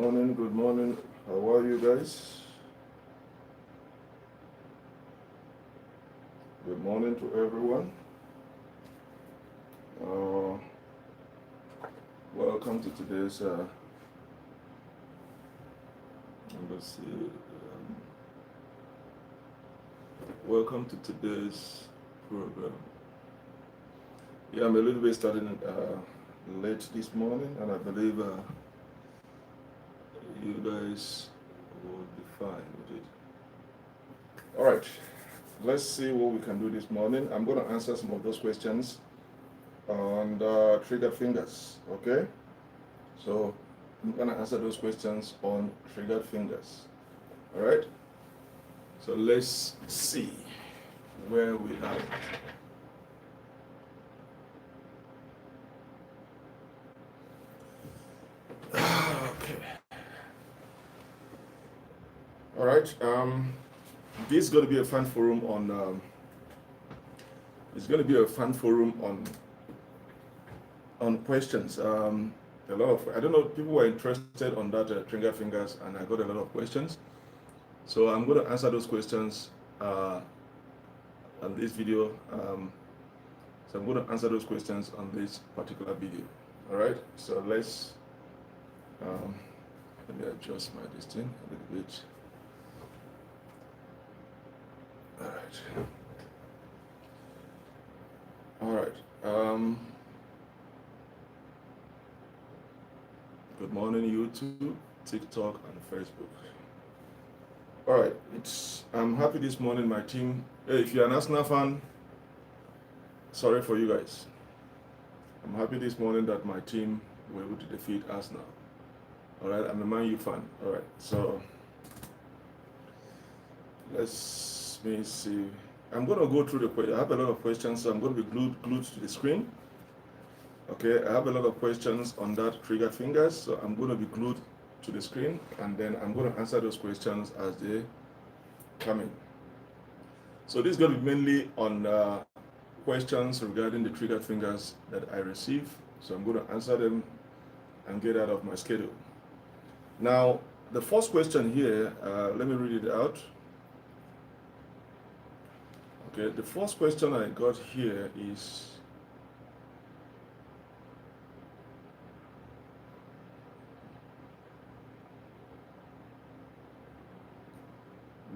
morning, good morning. How are you guys? Good morning to everyone. Uh, Welcome to today's let's see. Welcome to today's program. Yeah, I'm a little bit starting late this morning, and I believe you guys will be fine with it. All right, let's see what we can do this morning. I'm going to answer some of those questions on triggered fingers. Okay, so I'm going to answer those questions on triggered fingers. All right, so let's see where we are. Okay. All right. This is going to be a fan forum on. It's going to be a fan forum on questions. A lot of I don't know people were interested on that trigger fingers, and I got a lot of questions. So I'm going to answer those questions on this video. So I'm going to answer those questions on this particular video. All right. So let me adjust my distance a little bit. All right. All right. Good morning, YouTube, TikTok, and Facebook. All right. I'm happy this morning. My team. Hey, if you're an Arsenal fan, sorry for you guys. I'm happy this morning that my team were able to defeat Arsenal. All right. I'm a Man U fan. All right. So let me see. I'm going to go through the questions. I have a lot of questions, so I'm going to be glued to the screen. Okay, I have a lot of questions on that trigger fingers, so I'm going to be glued to the screen, and then I'm going to answer those questions as they come in. So this is going to be mainly on questions regarding the trigger fingers that I receive. So I'm going to answer them and get out of my schedule. Now, the first question here, let me read it out. Okay, the first question I got here is,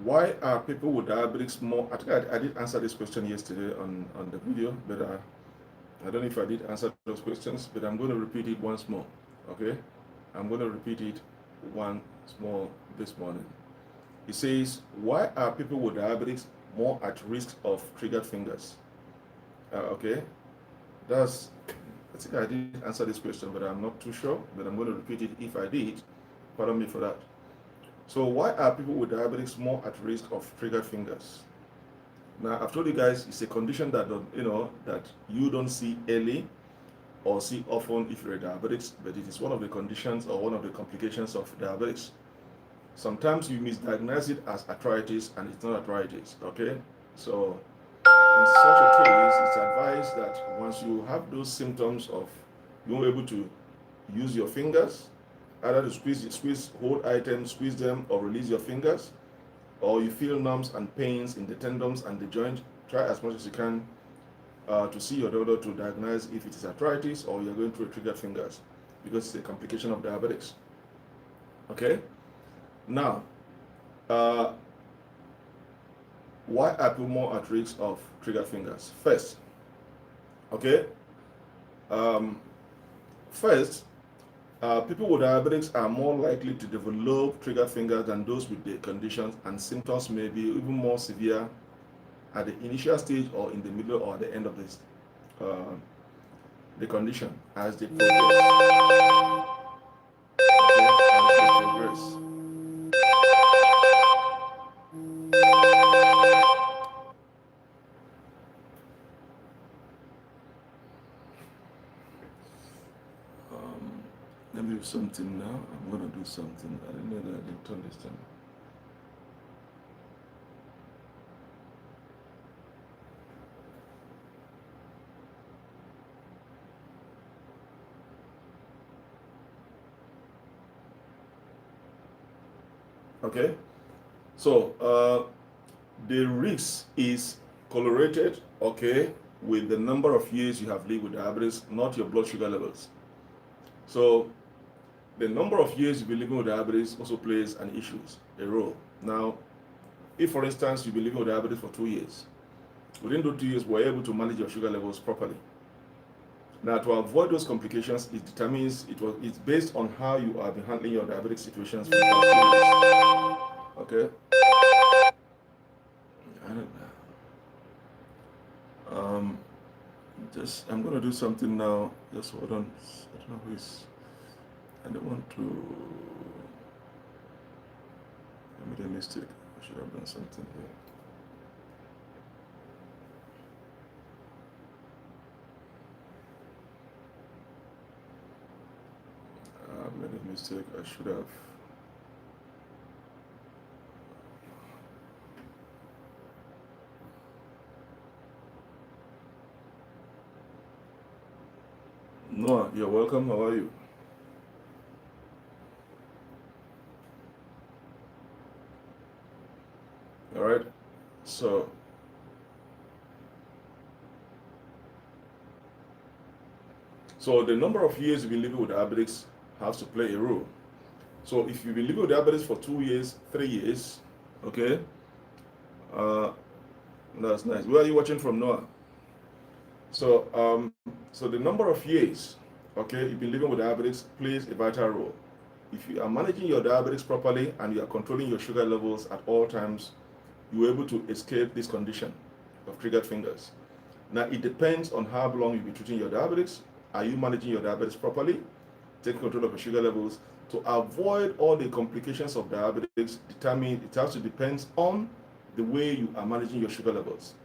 why are people with diabetes more? I think I did answer this question yesterday on the video, but I don't know if I did answer those questions, but I'm going to repeat it once more. Okay, I'm going to repeat it once more this morning. It says, why are people with diabetes more at risk of triggered fingers? Okay, I think I did answer this question, but I'm not too sure, but I'm going to repeat it if I did. Pardon me for that. So why are people with diabetes more at risk of triggered fingers? Now, I've told you guys it's a condition that that you don't see early or see often if you're a diabetic, but it is one of the conditions or one of the complications of diabetes. Sometimes you misdiagnose it as arthritis and it's not arthritis. Okay, so in such a case, it's advised that once you have those symptoms of being able to use your fingers, either to squeeze, hold items, squeeze them, or release your fingers, or you feel numbs and pains in the tendons and the joint, try as much as you can to see your doctor to diagnose if it is arthritis or you're going through triggered fingers, because it's a complication of diabetics. Okay? Now, why are people more at risk of triggered fingers? First, okay? First, people with diabetics are more likely to develop triggered fingers than those with the conditions, and symptoms may be even more severe at the initial stage or in the middle or the end of this the condition as they progress. Okay, as they progress. Let me do something now. I'm gonna do something. I didn't know that I didn't turn this thing. Okay, so the risk is correlated, okay, with the number of years you have lived with diabetes, not your blood sugar levels. So the number of years you've been living with diabetes also plays a role. Now, if for instance you've been living with diabetes for 2 years, within those 2 years we're able to manage your sugar levels properly. Now, to avoid those complications, it's based on how you have been handling your diabetic situations for the past 2 years. Okay. I don't know. I'm gonna do something now. Just hold on. I don't know who is. I don't want to. I made a mistake. I should have done something here. I made a mistake. I should have. Noah, you're welcome. How are you? All right. So the number of years you've been living with diabetics has to play a role. So if you've been living with diabetes for 2 years, 3 years, okay, that's nice. Where are you watching from, Noah? So so the number of years, okay, you've been living with diabetes plays a vital role. If you are managing your diabetes properly and you are controlling your sugar levels at all times, you're able to escape this condition of triggered fingers. Now it depends on how long you've been treating your diabetes. Are you managing your diabetes properly? Taking control of your sugar levels. To avoid all the complications of diabetes, it has to depend on the way you are managing your sugar levels.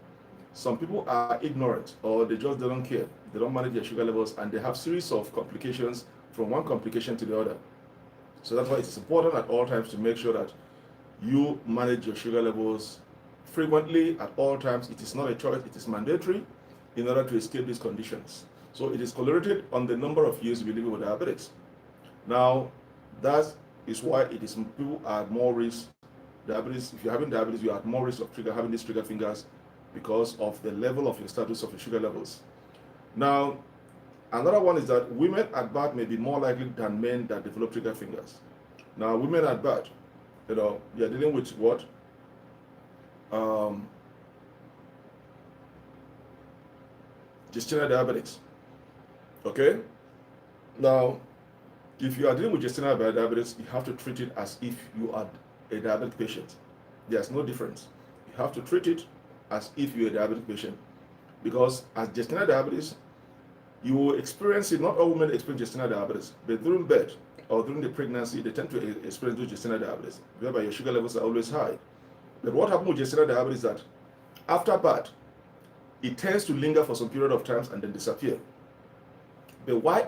Some people are ignorant or they just don't care. They don't manage their sugar levels and they have series of complications from one complication to the other. So that's why it's important at all times to make sure that you manage your sugar levels frequently at all times. It is not a choice, it is mandatory in order to escape these conditions. So it is correlated on the number of years you live with diabetes. Now, that is why people are at more risk. Diabetes, if you're having diabetes, you are at more risk of having these triggered fingers because of the level of your status of your sugar levels. Now, another one is that women at birth may be more likely than men that develop triggered fingers. Now, women at birth, you're dealing with what? Gestational diabetes. Okay? Now, if you are dealing with gestational diabetes, you have to treat it as if you are a diabetic patient. There's no difference. You have to treat it as if you're a diabetic patient. Because as gestational diabetes, you will experience it, not all women experience gestational diabetes, but during birth or during the pregnancy, they tend to experience gestational diabetes, whereby your sugar levels are always high. But what happens with gestational diabetes is that after birth, it tends to linger for some period of time and then disappear. But why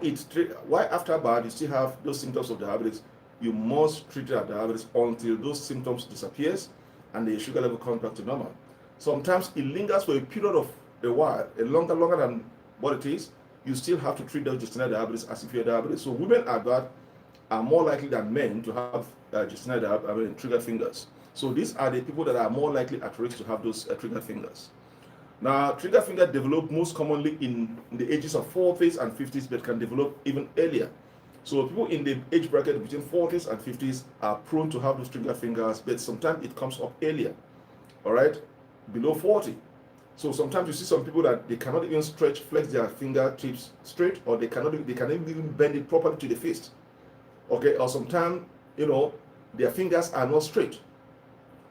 after birth you still have those symptoms of diabetes, you must treat that diabetes until those symptoms disappears and the sugar level comes back to normal. Sometimes it lingers for a period of a while, longer than what it is. You still have to treat those gestational diabetes as if you're diabetes. So women at birth are more likely than men to have gestational diabetes, triggered fingers. So these are the people that are more likely at risk to have those triggered fingers. Now, trigger finger develop most commonly in the ages of 40s and 50s, but can develop even earlier. So people in the age bracket between 40s and 50s are prone to have those trigger fingers, but sometimes it comes up earlier, all right, below 40. So sometimes you see some people that they cannot even flex their fingertips straight, or they cannot even bend it properly to the fist, okay, or sometimes, their fingers are not straight.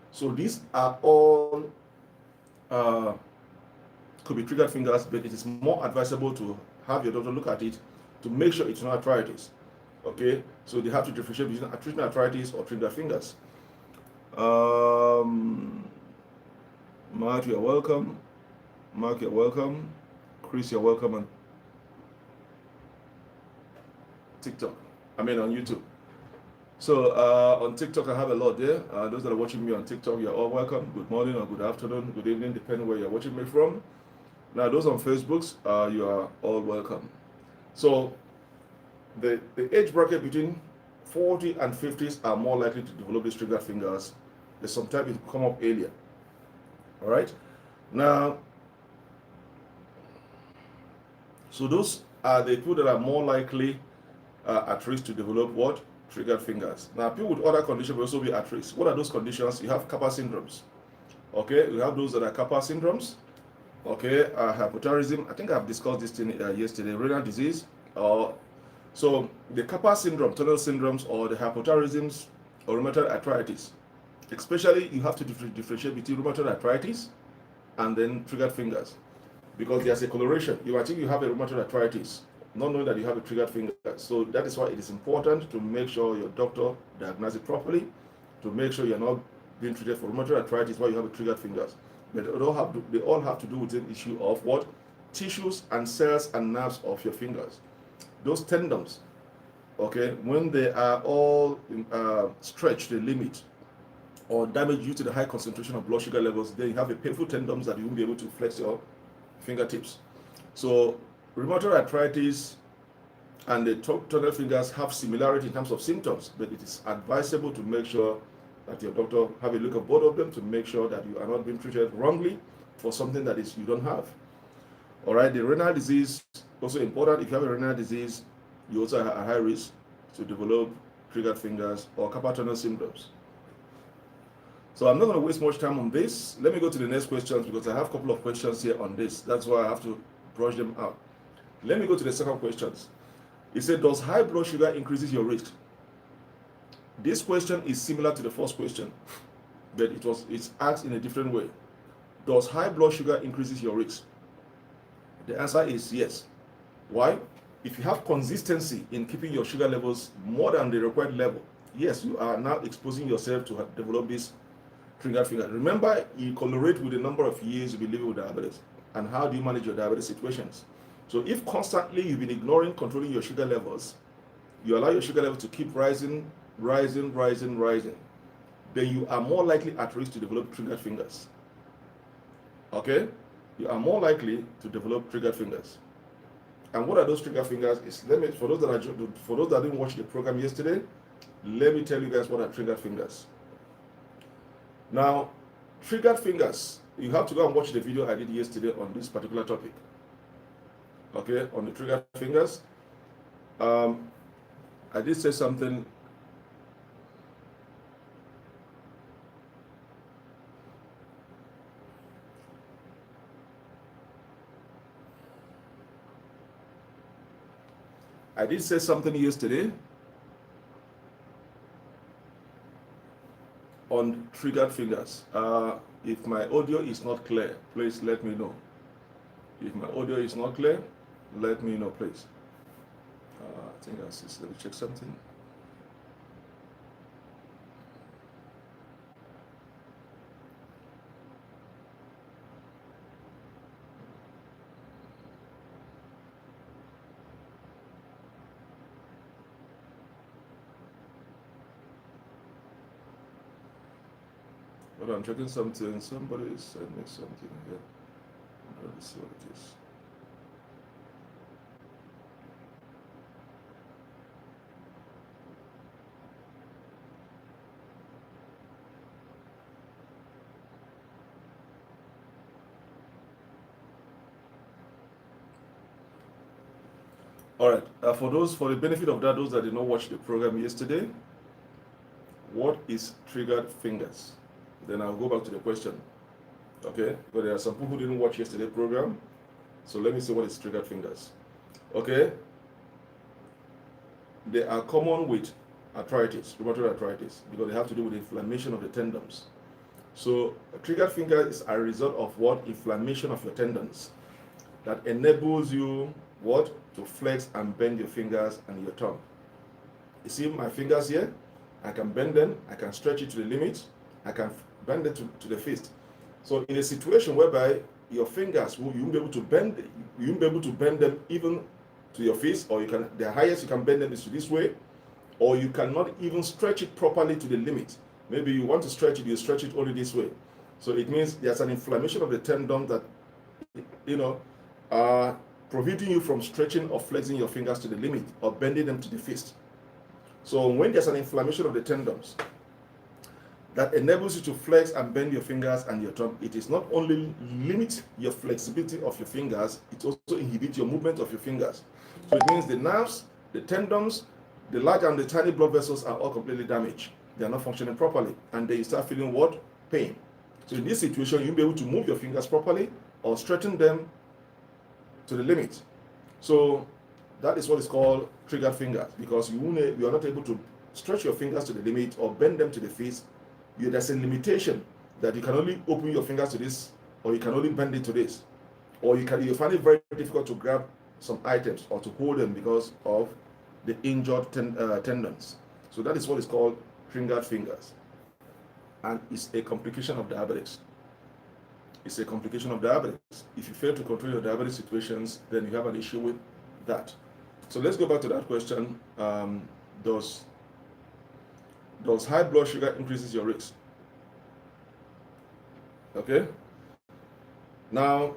So these are all could be triggered fingers, but it is more advisable to have your doctor look at it to make sure it's not arthritis. Okay, so they have to differentiate between treating arthritis or triggered fingers. Mark, you're welcome. Mark, you're welcome. Chris, you're welcome on TikTok. On YouTube. So on TikTok, I have a lot there. Those that are watching me on TikTok, you're all welcome. Good morning or good afternoon, good evening, depending where you're watching me from. Now, those on Facebook, you are all welcome. So the age bracket between 40 and 50s are more likely to develop these triggered fingers. But sometimes it come up earlier. All right. Now, so those are the people that are more likely at risk to develop what? Triggered fingers. Now, people with other conditions will also be at risk. What are those conditions? You have Kappa syndromes. Okay, we have those that are Kappa syndromes. Okay, hypothyroidism. I think I've discussed this thing yesterday. Renal disease. So the Kappa syndrome, tunnel syndromes, or the hypothyroidisms, or rheumatoid arthritis. Especially, you have to differentiate between rheumatoid arthritis and then triggered fingers, because there's a correlation. You might think you have a rheumatoid arthritis, not knowing that you have a triggered finger. So that is why it is important to make sure your doctor diagnoses it properly, to make sure you're not being treated for rheumatoid arthritis while you have a triggered fingers. But they all have to do with the issue of what? Tissues and cells and nerves of your fingers. Those tendons, okay, when they are all stretched to the limit or damaged due to the high concentration of blood sugar levels, then you have a painful tendons that you won't be able to flex your fingertips. So rheumatoid arthritis and the tunnel fingers have similarity in terms of symptoms, but it is advisable to make sure that your doctor have a look at both of them to make sure that you are not being treated wrongly for something that is you don't have. All right, the renal disease also important. If you have a renal disease, you also are at high risk to develop triggered fingers or carpal tunnel syndromes. So I'm not going to waste much time on this. Let me go to the next questions because I have a couple of questions here on this. That's why I have to brush them out. Let me go to the second questions. It said, does high blood sugar increases your risk? This question is similar to the first question, but it's asked in a different way. Does high blood sugar increases your risk? The answer is yes. Why? If you have consistency in keeping your sugar levels more than the required level, yes, you are now exposing yourself to develop this triggered finger. Remember, you correlate with the number of years you've been living with diabetes and how do you manage your diabetes situations. So if constantly you've been ignoring controlling your sugar levels, you allow your sugar level to keep rising, then you are more likely at risk to develop triggered fingers. Okay? You are more likely to develop triggered fingers. And what are those triggered fingers? For those that didn't watch the program yesterday, let me tell you guys what are triggered fingers. Now, triggered fingers, you have to go and watch the video I did yesterday on this particular topic. Okay, on the triggered fingers. I did say something. I did say something yesterday on triggered fingers. If my audio is not clear, please let me know. If my audio is not clear, let me know, please. I think that's it. Let me check something. But I'm checking something. Somebody is sending something here. Let me see what it is. All right. For the benefit of those that did not watch the program yesterday, what is triggered fingers? Then I'll go back to the question. Okay, but there are some people who didn't watch yesterday's program, so let me see what is triggered fingers. Okay, they are common with arthritis, rheumatoid arthritis, because they have to do with inflammation of the tendons. So a triggered finger is a result of what? Inflammation of your tendons that enables you what? To flex and bend your fingers and your thumb. You see my fingers here? I can bend them, I can stretch it to the limit, I can bend it to the fist. So in a situation whereby your fingers, you won't be able to bend them even to your fist, or the highest you can bend them is to this way, or you cannot even stretch it properly to the limit. Maybe you want to stretch it, you stretch it only this way. So it means there's an inflammation of the tendon that, preventing you from stretching or flexing your fingers to the limit or bending them to the fist. So when there's an inflammation of the tendons that enables you to flex and bend your fingers and your thumb, it is not only limit your flexibility of your fingers, it also inhibits your movement of your fingers. So it means the nerves, the tendons, the large and the tiny blood vessels are all completely damaged. They are not functioning properly, and then you start feeling what? Pain. So in this situation, you'll be able to move your fingers properly or straighten them to the limit. So that is what is called triggered fingers, because you are not able to stretch your fingers to the limit or bend them to the face. There's a limitation that you can only open your fingers to this, or you can only bend it to this, or you find it very difficult to grab some items or to hold them because of the injured tendons. So that is what is called triggered fingers, and it's a complication of diabetes. It's a complication of diabetes. If you fail to control your diabetes situations, then you have an issue with that. So let's go back to that question. Does high blood sugar increases your risk? Okay. Now,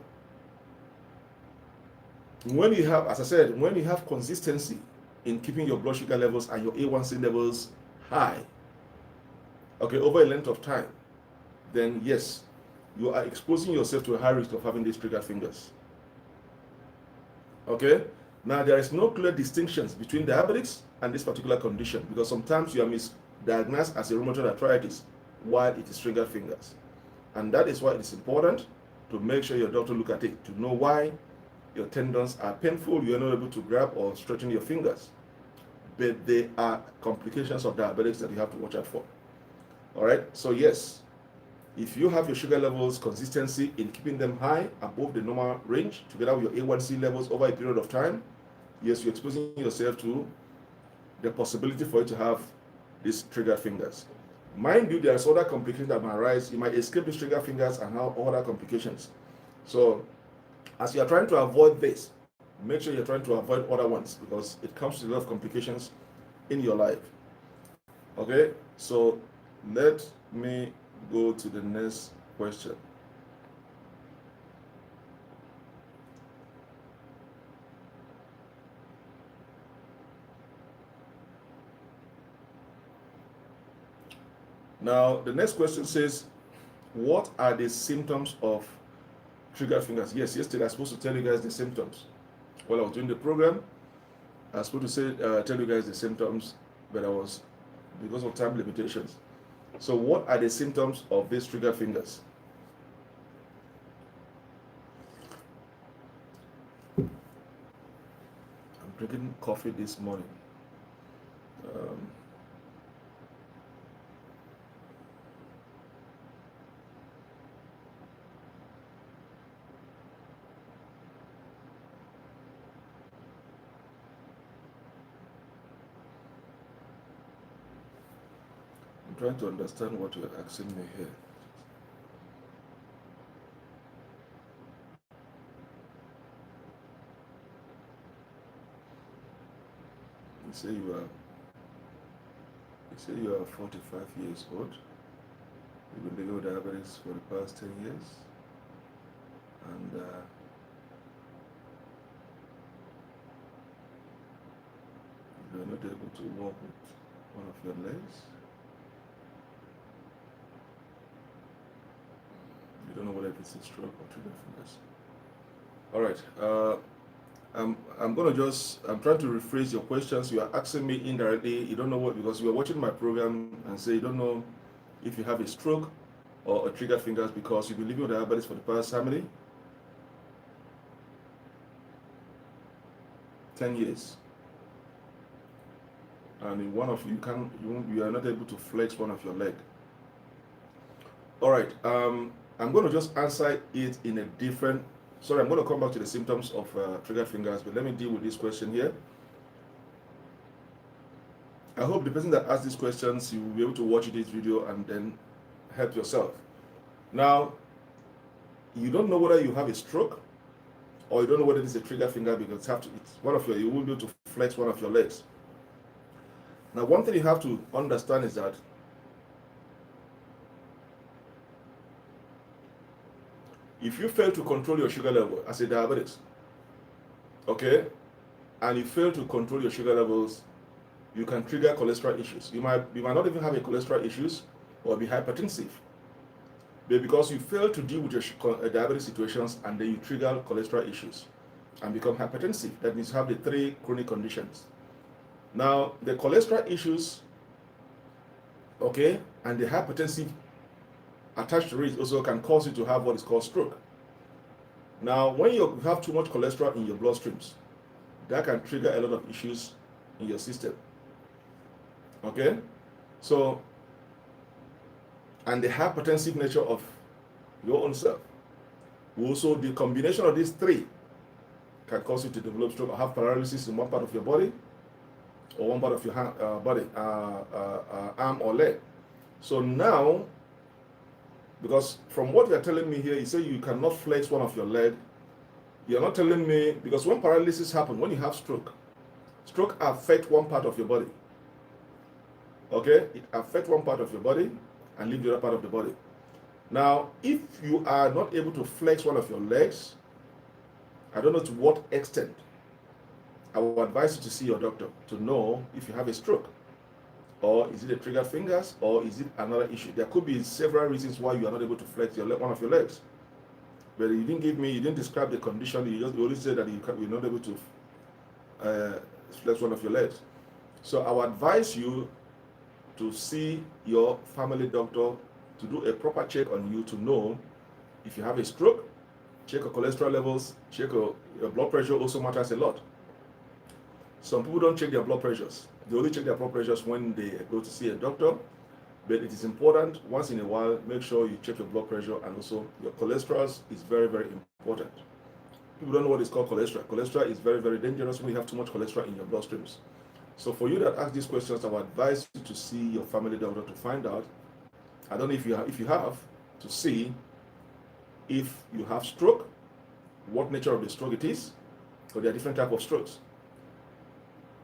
when you have, as I said, when you have consistency in keeping your blood sugar levels and your A1C levels high, okay, over a length of time, then yes, you are exposing yourself to a high risk of having these triggered fingers. Okay. Now, there is no clear distinctions between diabetes and this particular condition, because sometimes you are misdiagnosed as a rheumatoid arthritis while it is triggered fingers. And that is why it is important to make sure your doctor look at it to know why your tendons are painful, you are not able to grab or straighten your fingers. But they are complications of diabetes that you have to watch out for. All right. So yes, if you have your sugar levels consistency in keeping them high above the normal range, together with your A1C levels over a period of time, yes, you're exposing yourself to the possibility for you to have these triggered fingers. Mind you, there's other complications that might arise. You might escape these triggered fingers and have other complications. So as you're trying to avoid this, make sure you're trying to avoid other ones, because it comes to a lot of complications in your life. Okay, so let me go to the next question. Now, the next question says, what are the symptoms of triggered fingers? Yes, yesterday I was supposed to tell you guys the symptoms. While I was doing the program, I was supposed to tell you guys the symptoms, but I was, because of time limitations. So what are the symptoms of these triggered fingers? I'm drinking coffee this morning. I'm trying to understand what you're asking me here. You say you are 45 years old. You've been living with diabetes for the past 10 years. And you're not able to walk with one of your legs. You don't know whether it's a stroke or triggered fingers. All right. I'm trying to rephrase your questions. You are asking me indirectly. You don't know what, because you are watching my program and say you don't know if you have a stroke or a triggered fingers, because you've been living with diabetes for the past how many? 10 years. And in one of you are not able to flex one of your leg. All right. I'm going to just answer it in a different. Sorry, I'm going to come back to the symptoms of triggered fingers, but let me deal with this question here. I hope the person that asked these questions, you will be able to watch this video and then help yourself. Now, you don't know whether you have a stroke, or you don't know whether it's a triggered finger, because you won't be able to flex one of your legs. Now, one thing you have to understand is that if you fail to control your sugar level as a diabetic, okay, and you fail to control your sugar levels you can trigger cholesterol issues. You might not even have a cholesterol issues or be hypertensive. But because you fail to deal with your diabetes situations and then you trigger cholesterol issues and become hypertensive, that means you have the 3 chronic conditions. Now, the cholesterol issues, okay, and the hypertensive attached to it also can cause you to have what is called stroke. Now, when you have too much cholesterol in your bloodstreams, that can trigger a lot of issues in your system. Okay, so, and the hypertensive nature of your own self. Also, the combination of these 3 can cause you to develop stroke or have paralysis in one part of your body or one part of your arm or leg. So now, because from what you're telling me here, you say you cannot flex one of your leg. You're not telling me, because when paralysis happens, when you have stroke affects one part of your body. Okay, it affects one part of your body and leave the other part of the body. Now, if you are not able to flex one of your legs, I don't know to what extent, I would advise you to see your doctor to know if you have a stroke, or is it the triggered fingers, or is it another issue? There could be several reasons why you are not able to flex one of your legs. But you didn't describe the condition. You only said that you're not able to flex one of your legs. So I would advise you to see your family doctor to do a proper check on you to know if you have a stroke. Check your cholesterol levels, check your blood pressure also matters a lot. Some people don't check their blood pressures. They only check their blood pressures when they go to see a doctor. But it is important, once in a while, make sure you check your blood pressure, and also your cholesterol is very, very important. People don't know what is called cholesterol. Cholesterol is very, very dangerous when you have too much cholesterol in your bloodstreams. So for you that ask these questions, I would advise you to see your family doctor to find out. I don't know if you have to see if you have stroke, what nature of the stroke it is, because there are different types of strokes.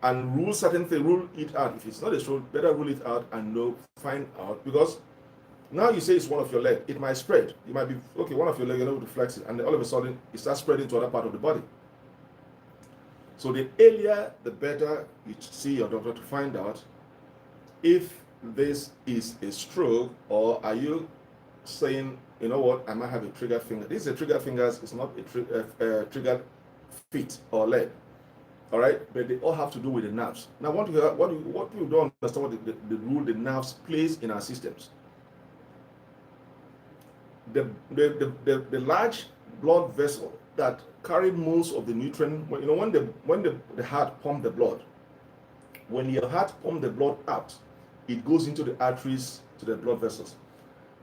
And rule certain things, rule it out. If it's not a stroke, better rule it out and find out, because now you say it's one of your leg, it might spread. It might be, okay, one of your leg, you're able to flex it, and then all of a sudden it starts spreading to other part of the body. So the earlier, the better you see your doctor to find out if this is a stroke, or are you saying, you know what, I might have a trigger finger. This is a trigger fingers, it's not a triggered feet or leg. All right, but they all have to do with the nerves. Now, what you don't understand, what the role the nerves plays in our systems. The large blood vessel that carry most of the nutrient. When the heart pump the blood, when your heart pump the blood out, it goes into the arteries to the blood vessels.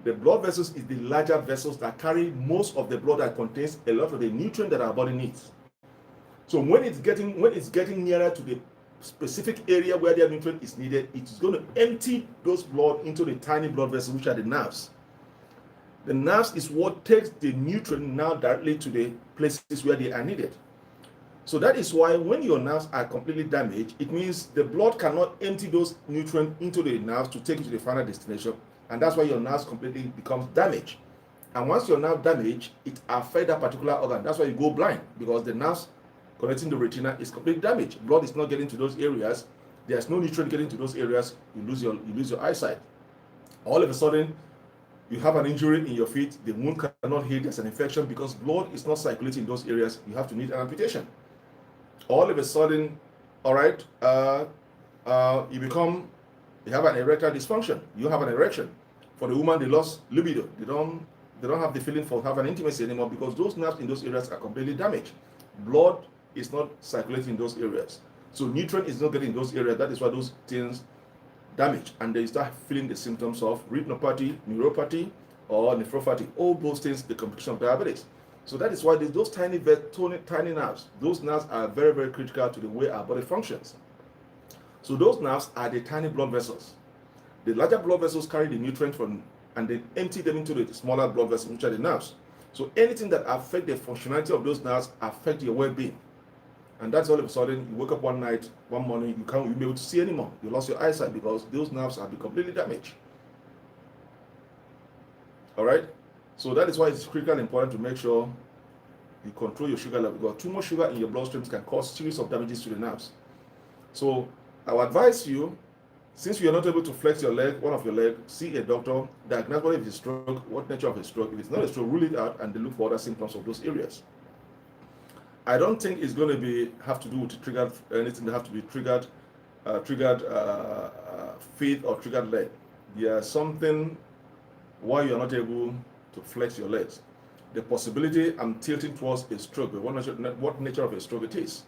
The blood vessels is the larger vessels that carry most of the blood that contains a lot of the nutrient that our body needs. So when it's getting nearer to the specific area where the nutrient is needed, it is going to empty those blood into the tiny blood vessels, which are the nerves. The nerves is what takes the nutrient now directly to the places where they are needed. So that is why when your nerves are completely damaged, it means the blood cannot empty those nutrients into the nerves to take you to the final destination, and that's why your nerves completely becomes damaged. And once your nerve damaged, it affects that particular organ. That's why you go blind, because the nerves connecting the retina is completely damaged. Blood is not getting to those areas. There's no nutrient getting to those areas. You lose your eyesight. All of a sudden, you have an injury in your feet. The wound cannot heal. There's an infection because blood is not circulating in those areas. You have to need an amputation. All of a sudden, all right, you have an erectile dysfunction. You have an erection. For the woman, they lost libido. They don't have the feeling for having intimacy anymore because those nerves in those areas are completely damaged. Blood is not circulating in those areas. So nutrient is not getting in those areas. That is why those things damage, and they start feeling the symptoms of retinopathy, neuropathy, or nephropathy. All those things, the complication of diabetes. So that is why those tiny nerves, those nerves are very, very critical to the way our body functions. So those nerves are the tiny blood vessels. The larger blood vessels carry the nutrient and they empty them into the smaller blood vessels, which are the nerves. So anything that affects the functionality of those nerves affects your well-being. And that's all of a sudden, you wake up one morning, you can't be able to see anymore. You lost your eyesight because those nerves have been completely damaged. All right? So that is why it's critically important to make sure you control your sugar level, because too much sugar in your bloodstreams can cause series of damages to the nerves. So I would advise you, since you're not able to flex your leg, one of your leg, see a doctor, diagnose what if it's a stroke, what nature of a stroke. If it's not a stroke, rule it out and then look for other symptoms of those areas. I don't think it's going to have to do with triggered anything that have to be triggered feet or triggered leg. There's something why you're not able to flex your legs. The possibility I'm tilting towards a stroke, but what nature of a stroke it is.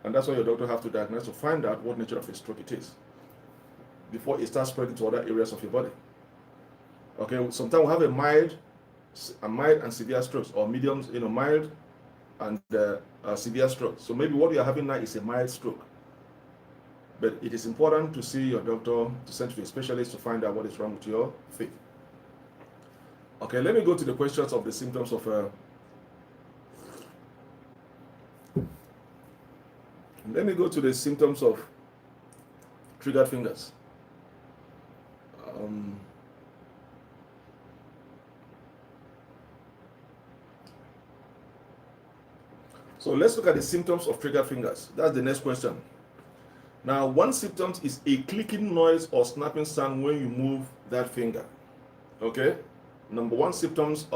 And that's why your doctor have to diagnose to find out what nature of a stroke it is before it starts spreading to other areas of your body. Okay, sometimes we have a mild and severe strokes, or mediums, mild and severe strokes. So maybe what you are having now is a mild stroke. But it is important to see your doctor, to send to a specialist to find out what is wrong with your feet. Okay, let me go to the questions of the symptoms of triggered fingers. So let's look at the symptoms of triggered fingers. That's the next question. Now, one symptom is a clicking noise or snapping sound when you move that finger. Okay? Number one symptoms,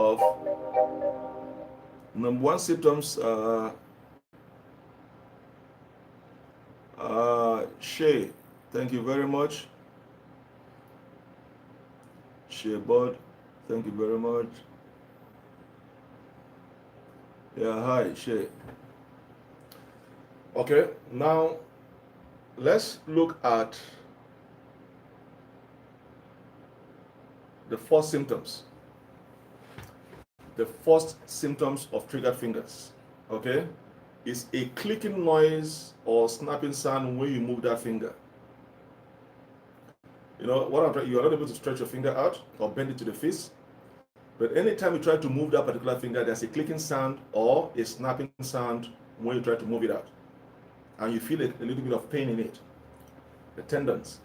Shay, thank you very much. Shay Bud, thank you very much. Yeah, hi, Shay. Okay, now let's look at the first symptoms. The first symptoms of triggered fingers, okay, is a clicking noise or snapping sound when you move that finger. You're not able to stretch your finger out or bend it to the fist, but anytime you try to move that particular finger, there's a clicking sound or a snapping sound when you try to move it out. And you feel a little bit of pain in it, the tendons.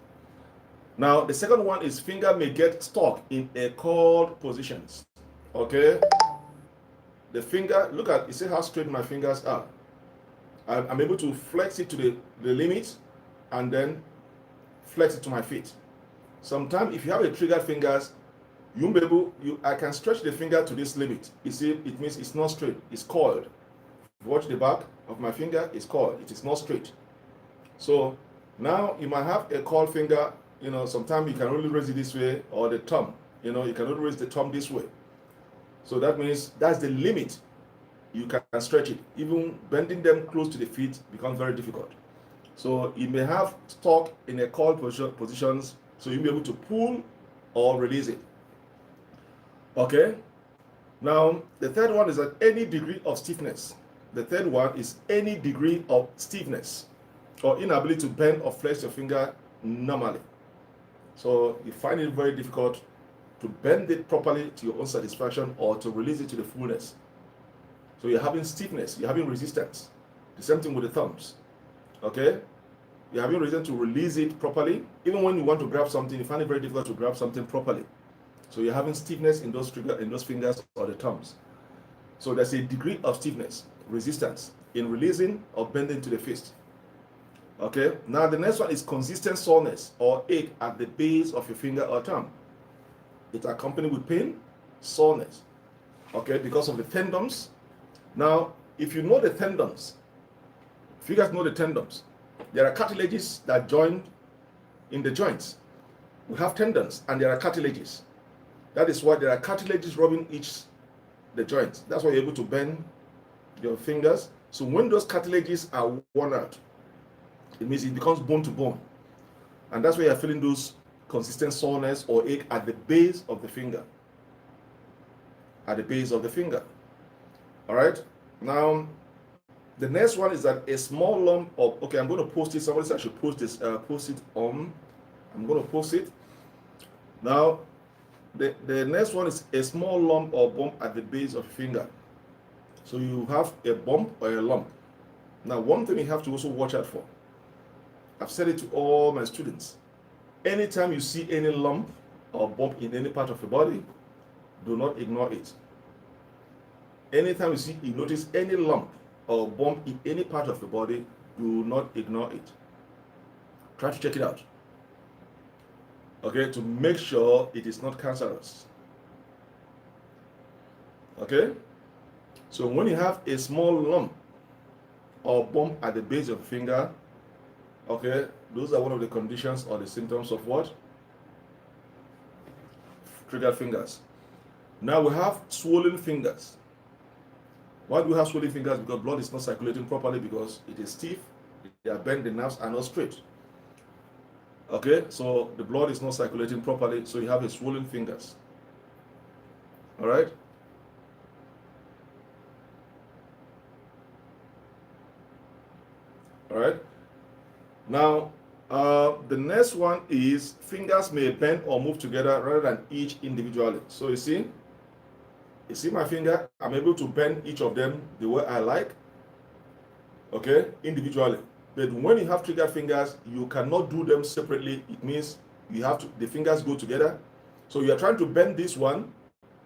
Now, the second one is finger may get stuck in a curled positions. Okay? The finger, look at, you see how straight my fingers are. I'm able to flex it to the limit and then flex it to my feet. Sometimes if you have a triggered fingers, I can stretch the finger to this limit. You see, it means it's not straight, it's coiled. Watch the back of my finger, it's coiled, it is not straight. So now you might have a coiled finger, sometimes you can only raise it this way, or the thumb, you can only raise the thumb this way. So that means that's the limit. You can stretch it. Even bending them close to the feet becomes very difficult. So you may have stuck in a coiled positions, so you'll be able to pull or release it. Okay? Now, the third one is at any degree of stiffness. The third one is any degree of stiffness or inability to bend or flex your finger normally. So you find it very difficult to bend it properly to your own satisfaction or to release it to the fullness. So you're having stiffness, you're having resistance. The same thing with the thumbs. Okay? You're having resistance to release it properly. Even when you want to grab something, you find it very difficult to grab something properly. So you're having stiffness in those fingers or the thumbs. So there's a degree of stiffness, resistance in releasing or bending to the fist. Okay? Now the next one is consistent soreness or ache at the base of your finger or thumb. It's accompanied with pain, soreness. Okay? Because of the tendons. Now, if you know the tendons, if you guys know the tendons, there are cartilages that join in the joints. We have tendons and there are cartilages. That is why there are cartilages rubbing the joint. That's why you're able to bend your fingers. So when those cartilages are worn out, it means it becomes bone to bone. And that's why you're feeling those consistent soreness or ache at the base of the finger. At the base of the finger. All right. Now, the next one is that a small lump of, okay, I'm going to post it. Somebody said I should post this, post it on. I'm going to post it. Now, the next one is a small lump or bump at the base of the finger. So you have a bump or a lump. Now, one thing you have to also watch out for. I've said it to all my students. Anytime you see any lump or bump in any part of your body, do not ignore it. Anytime you notice any lump or bump in any part of the body, do not ignore it. Try to check it out. Okay, to make sure it is not cancerous. Okay, so when you have a small lump or bump at the base of the finger, okay, those are one of the conditions or the symptoms of what? Triggered fingers. Now we have swollen fingers. Why do we have swollen fingers? Because blood is not circulating properly, because it is stiff, they are bent, the nerves are not straight. Okay, so the blood is not circulating properly, so you have a swollen fingers. All right. All right. Now, the next one is fingers may bend or move together rather than each individually. So you see my finger, I'm able to bend each of them the way I like, okay, individually. But when you have triggered fingers, you cannot do them separately. It means you have to, the fingers go together. So you are trying to bend this one.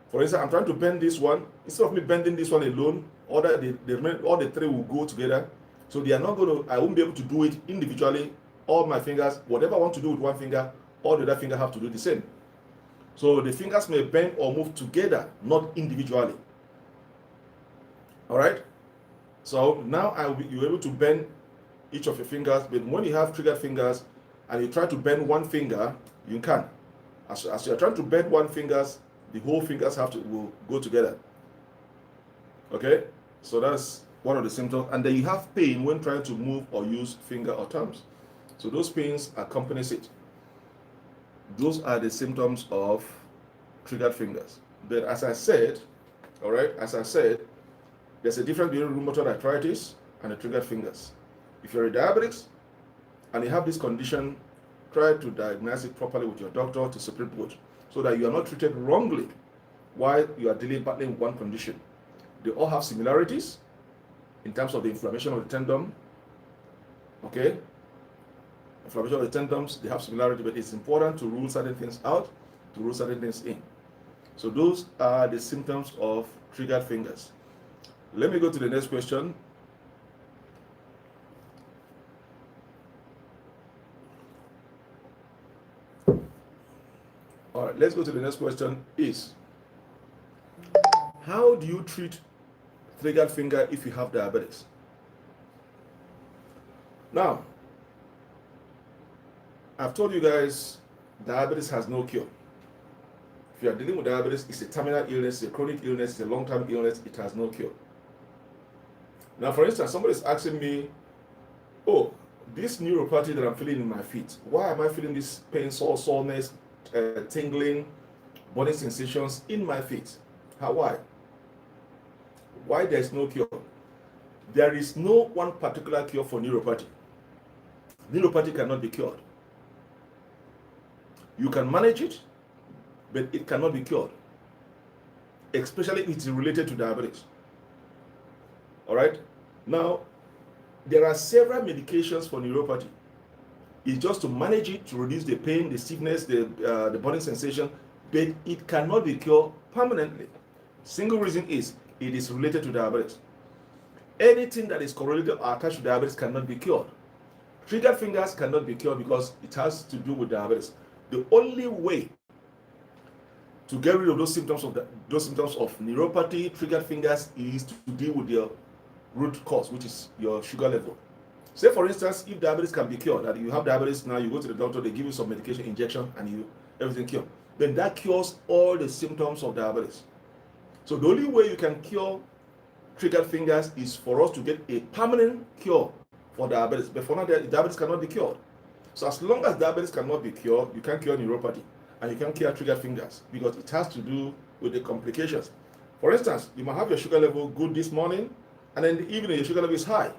For instance, I'm trying to bend this one. Instead of me bending this one alone, all the three will go together. So they are not going to, I won't be able to do it individually. All my fingers, whatever I want to do with one finger, all the other finger have to do the same. So the fingers may bend or move together, not individually. All right. So now you're able to bend each of your fingers, but when you have triggered fingers and you try to bend one finger, you can't. As you're trying to bend one fingers, the whole fingers will go together. Okay, so that's one of the symptoms. And then you have pain when trying to move or use finger or thumbs. So those pains accompanies it. Those are the symptoms of triggered fingers. But as I said, all right, there's a difference between rheumatoid arthritis and the triggered fingers. If you're a diabetic and you have this condition, try to diagnose it properly with your doctor to separate both, so that you are not treated wrongly while you are battling one condition. They all have similarities in terms of the inflammation of the tendon. Okay, inflammation of the tendons, they have similarity, but it's important to rule certain things out, to rule certain things in. So those are the symptoms of triggered fingers. Let me go to the next question. All right, let's go to the next question is, how do you treat triggered finger if you have diabetes? Now, I've told you guys, diabetes has no cure. If you are dealing with diabetes, it's a terminal illness, it's a chronic illness, it's a long-term illness, it has no cure. Now, for instance, somebody is asking me, oh, this neuropathy that I'm feeling in my feet, why am I feeling this pain, soreness, tingling, burning sensations in my feet? Why? Why there's no cure? There is no one particular cure for neuropathy. Neuropathy cannot be cured. You can manage it, but it cannot be cured, especially if it's related to diabetes. All right? Now, there are several medications for neuropathy. It's just to manage it, to reduce the pain, the stiffness, the burning sensation, but it cannot be cured permanently. Single reason is it is related to diabetes. Anything that is correlated or attached to diabetes cannot be cured. Triggered fingers cannot be cured because it has to do with diabetes. The only way to get rid of those symptoms of neuropathy, triggered fingers, is to deal with your root cause, which is your sugar level. Say, for instance, if diabetes can be cured, that you have diabetes now, you go to the doctor, they give you some medication, injection, and everything cured. Then that cures all the symptoms of diabetes. So the only way you can cure triggered fingers is for us to get a permanent cure for diabetes. But for now, diabetes cannot be cured. So as long as diabetes cannot be cured, you can't cure neuropathy, and you can't cure triggered fingers, because it has to do with the complications. For instance, you might have your sugar level good this morning, and then in the evening your sugar level is high.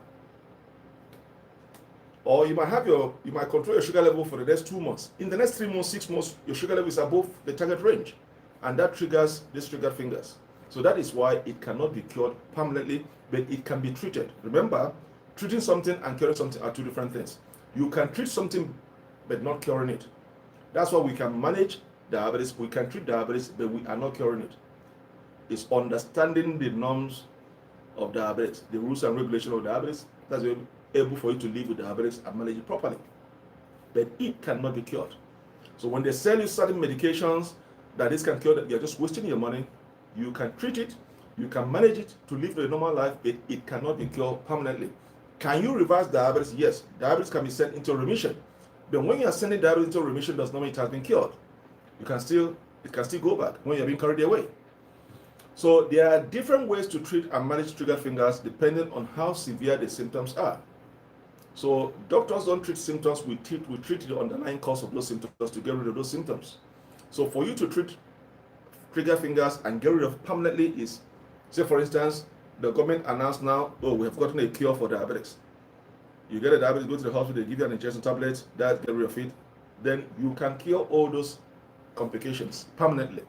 Or you might control your sugar level for the next 2 months. In the next 3 months, 6 months, your sugar level is above the target range, and that triggers these triggered fingers. So that is why it cannot be cured permanently, but it can be treated. Remember, treating something and curing something are two different things. You can treat something but not curing it. That's why we can manage diabetes, we can treat diabetes, but we are not curing it. It's understanding the norms of diabetes, the rules and regulations of diabetes, that's able for you to live with diabetes and manage it properly. but it cannot be cured. So when they sell you certain medications that this can cure, that you're just wasting your money. You can treat it, you can manage it to live a normal life, but it cannot be cured permanently. Can you reverse diabetes? Yes, diabetes can be sent into remission. But when you are sending diabetes into remission, does not mean it has been cured. It can still go back when you're being carried away. So there are different ways to treat and manage triggered fingers depending on how severe the symptoms are. So doctors don't treat symptoms, we treat the underlying cause of those symptoms to get rid of those symptoms. So for you to treat triggered fingers and get rid of permanently is, say for instance, the government announced now, oh, we have gotten a cure for diabetics. You get a diabetes, go to the hospital, they give you an injection tablet, that get rid of it. Then you can cure all those complications permanently.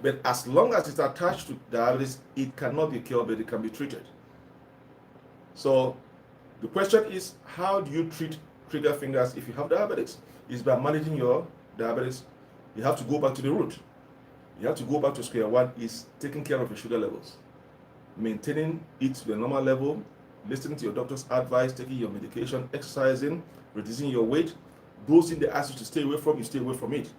But as long as it's attached to diabetes, it cannot be cured, but it can be treated. So the question is, how do you treat triggered fingers if you have diabetes? It's by managing your diabetes. You have to go back to the root. You have to go back to square one, is taking care of your sugar levels. Maintaining it to the normal level, listening to your doctor's advice, taking your medication, exercising, reducing your weight. Those things they ask you to stay away from, you stay away from it.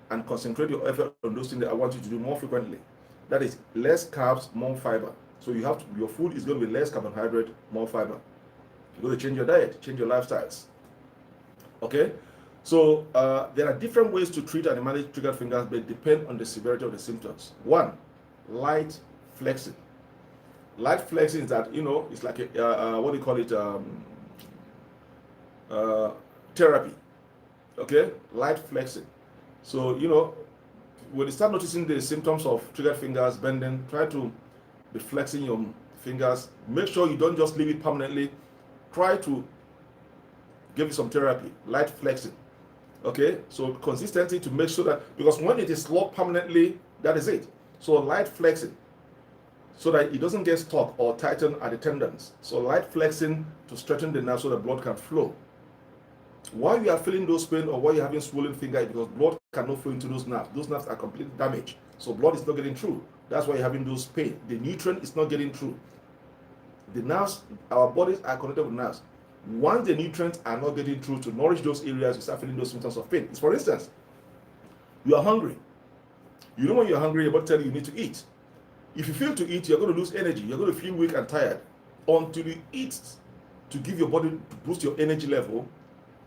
And concentrate your effort on those things that I want you to do more frequently. That is less carbs, more fiber. So you have to, your food is going to be less carbohydrate, more fiber. You're going to change your diet, change your lifestyles. Okay? So there are different ways to treat and manage triggered fingers, but depend on the severity of the symptoms. One, light flexing. Light flexing is that, it's like a, what do you call it? Therapy. Okay? Light flexing. So, when you start noticing the symptoms of triggered fingers bending, try to be flexing your fingers. Make sure you don't just leave it permanently. Try to give it some therapy, light flexing. Okay? So consistency to make sure that, because when it is locked permanently, that is it. So light flexing, so that it doesn't get stuck or tighten at the tendons. So light flexing to straighten the nerve so that blood can flow. While you are feeling those pain or while you're having swollen finger, because blood cannot flow into those nerves. Those nerves are completely damaged. So blood is not getting through. That's why you're having those pain. The nutrient is not getting through. The nerves, our bodies are connected with nerves. Once the nutrients are not getting through to nourish those areas, you start feeling those symptoms of pain. For instance, you are hungry. You know when you're hungry, your body tells you need to eat. If you fail to eat, you're going to lose energy. You're going to feel weak and tired. Until you eat to give your body, to boost your energy level,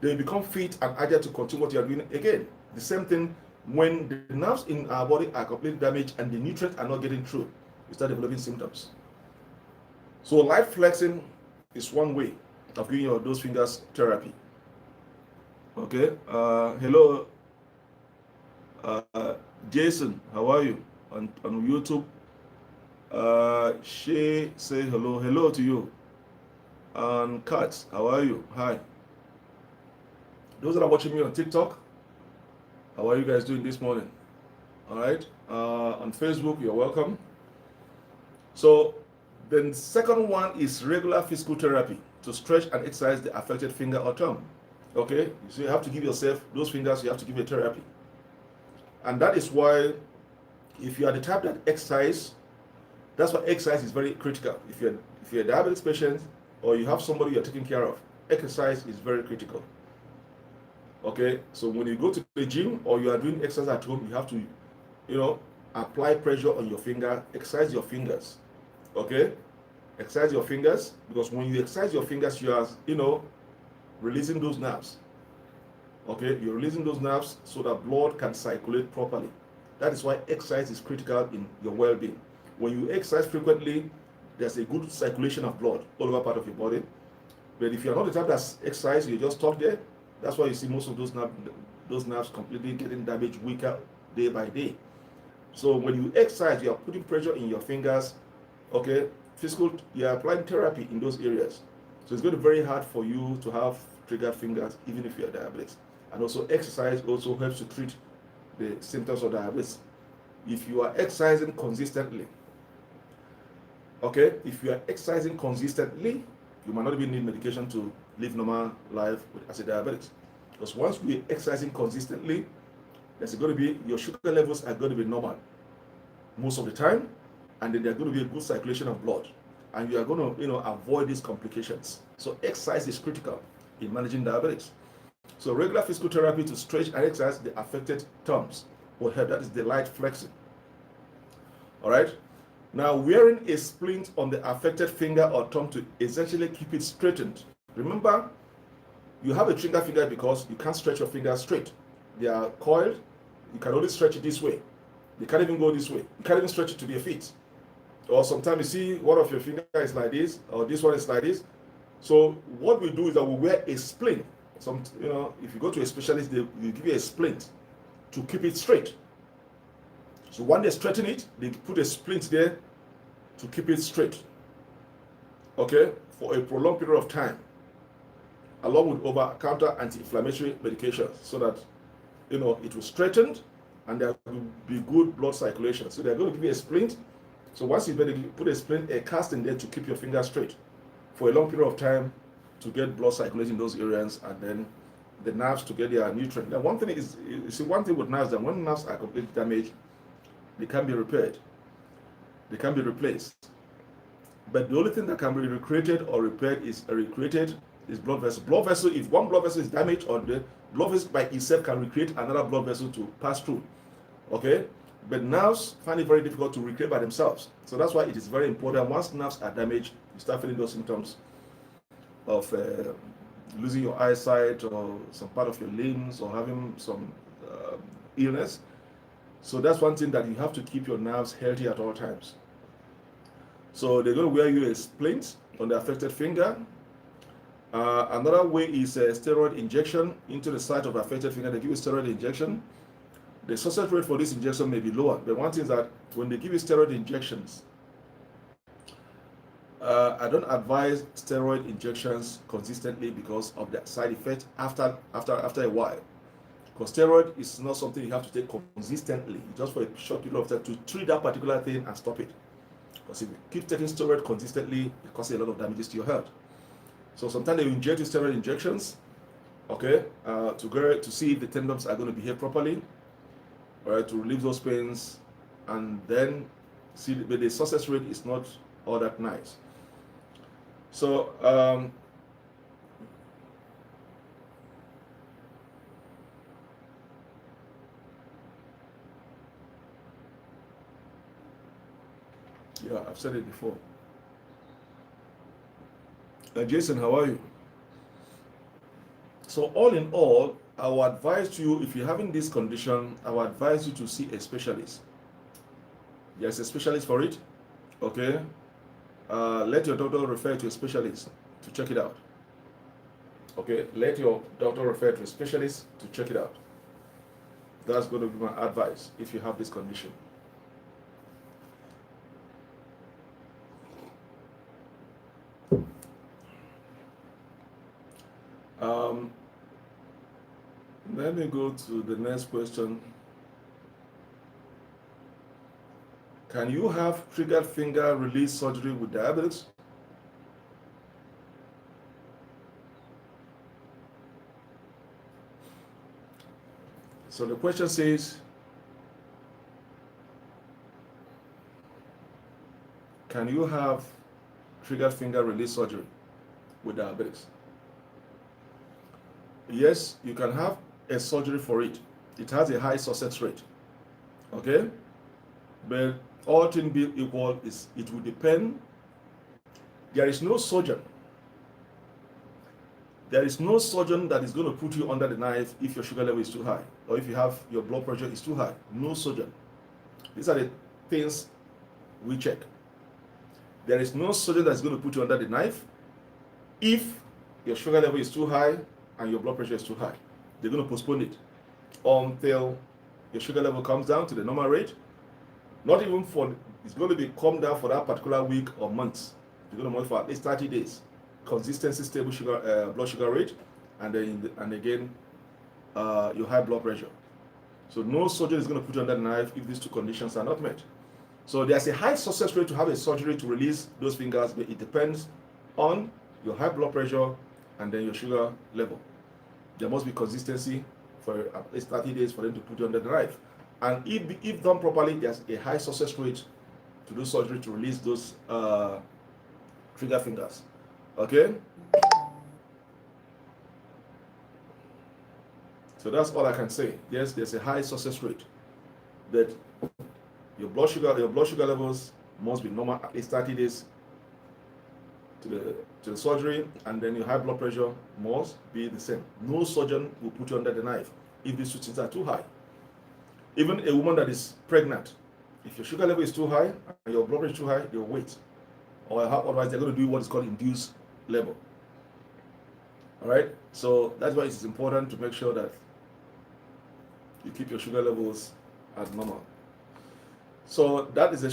then you become fit and agile to continue what you are doing again. The same thing when the nerves in our body are completely damaged and the nutrients are not getting through, you start developing symptoms. So light flexing is one way of giving your those fingers therapy. Okay. Hello, Jason. How are you on YouTube? Shay, say hello. Hello to you. And Kat, how are you? Hi. Those that are watching me on TikTok, how are you guys doing this morning? All right. On Facebook, you're welcome. So the second one is regular physical therapy to stretch and exercise the affected finger or thumb. Okay. So you have to give yourself those fingers. You have to give a therapy, and that is why, if you are the type that exercise, that's why exercise is very critical. If you're a diabetes patient or you have somebody you're taking care of, exercise is very critical. Okay, so when you go to the gym or you are doing exercise at home, you have to, apply pressure on your finger, exercise your fingers. Okay, exercise your fingers, because when you exercise your fingers, you are, releasing those nerves. Okay, you're releasing those nerves so that blood can circulate properly. That is why exercise is critical in your well-being. When you exercise frequently, there's a good circulation of blood all over part of your body. But if you're not the type that's exercise, you just talk there. That's why you see most of those nerves completely getting damaged weaker day by day. So when you exercise, you are putting pressure in your fingers. Okay, you are applying therapy in those areas. So it's going to be very hard for you to have triggered fingers, even if you are diabetic. And also exercise also helps to treat the symptoms of diabetes. If you are exercising consistently, okay, if you are exercising consistently, you might not even need medication to live normal life as a diabetic. Because once we are exercising consistently, there's going to be, your sugar levels are going to be normal most of the time, and then there's going to be a good circulation of blood, and you are going to avoid these complications. So exercise is critical in managing diabetes. So regular physical therapy to stretch and exercise the affected thumbs will help. That is the light flexing. All right. Now, wearing a splint on the affected finger or thumb to essentially keep it straightened. Remember, you have a trigger finger because you can't stretch your fingers straight. They are coiled. You can only stretch it this way. You can't even go this way. You can't even stretch it to their feet. Or sometimes you see one of your fingers is like this, or this one is like this. So what we do is that we wear a splint. If you go to a specialist, they give you a splint to keep it straight. So when they straighten it, they put a splint there to keep it straight. Okay, for a prolonged period of time, along with over-counter anti-inflammatory medications, so that it will straighten and there will be good blood circulation. So they're going to give you a splint. So once you put a splint, a cast in there to keep your finger straight for a long period of time to get blood circulating in those areas, and then the nerves to get their nutrient. Now, one thing is, you see, one thing with nerves, that when nerves are completely damaged, they can be repaired. They can be replaced. But the only thing that can be recreated or repaired is blood vessel. Blood vessel, if one blood vessel is damaged, or the blood vessel by itself can recreate another blood vessel to pass through. Okay? But nerves find it very difficult to recreate by themselves. So that's why it is very important. Once nerves are damaged, you start feeling those symptoms of losing your eyesight, or some part of your limbs, or having some illness. So that's one thing, that you have to keep your nerves healthy at all times. So they're going to wear you a splint on the affected finger. Another way is a steroid injection into the site of affected finger. They give you steroid injection. The success rate for this injection may be lower, but one thing is that when they give you steroid injections, I don't advise steroid injections consistently because of the side effect after a while. Because steroid is not something you have to take consistently, just for a short period of time to treat that particular thing and stop it. Because if you keep taking steroid consistently, it causes a lot of damages to your health. So sometimes they inject you steroid injections, okay, to see if the tendons are going to behave properly, all right, to relieve those pains, and then see, but the success rate is not all that nice. So yeah, I've said it before. Jason, how are you? So all in all, I would advise you, if you're having this condition, I would advise you to see a specialist. There's a specialist for it, okay? Let your doctor refer to a specialist to check it out. Okay, let your doctor refer to a specialist to check it out. That's going to be my advice if you have this condition. Let me go to the next question. Can you have triggered finger release surgery with diabetes? So the question says, can you have triggered finger release surgery with diabetes? Yes, you can have a surgery for it. It has a high success rate. Okay? But all things being equal, it will depend. There is no surgeon. There is no surgeon that is going to put you under the knife if your sugar level is too high, or if your blood pressure is too high. No surgeon. These are the things we check. There is no surgeon that is going to put you under the knife if your sugar level is too high and your blood pressure is too high. They're going to postpone it until your sugar level comes down to the normal rate. Not even it's going to be calmed down for that particular week or month. You're going to monitor for at least 30 days. Consistency, stable blood sugar rate, and again, your high blood pressure. So no surgeon is going to put you under the knife if these two conditions are not met. So there's a high success rate to have a surgery to release those fingers, but it depends on your high blood pressure and then your sugar level. There must be consistency for at least 30 days for them to put you under the knife. And if done properly, there's a high success rate to do surgery to release those trigger fingers. Okay? So that's all I can say. Yes, there's a high success rate that your blood sugar levels must be normal at least 30 days to the surgery, and then your high blood pressure must be the same. No surgeon will put you under the knife if these two things are too high. Even a woman that is pregnant, if your sugar level is too high and your blood pressure is too high, they'll wait. Or otherwise, they're going to do what is called induced labor. All right? So that's why it's important to make sure that you keep your sugar levels as normal. So that is a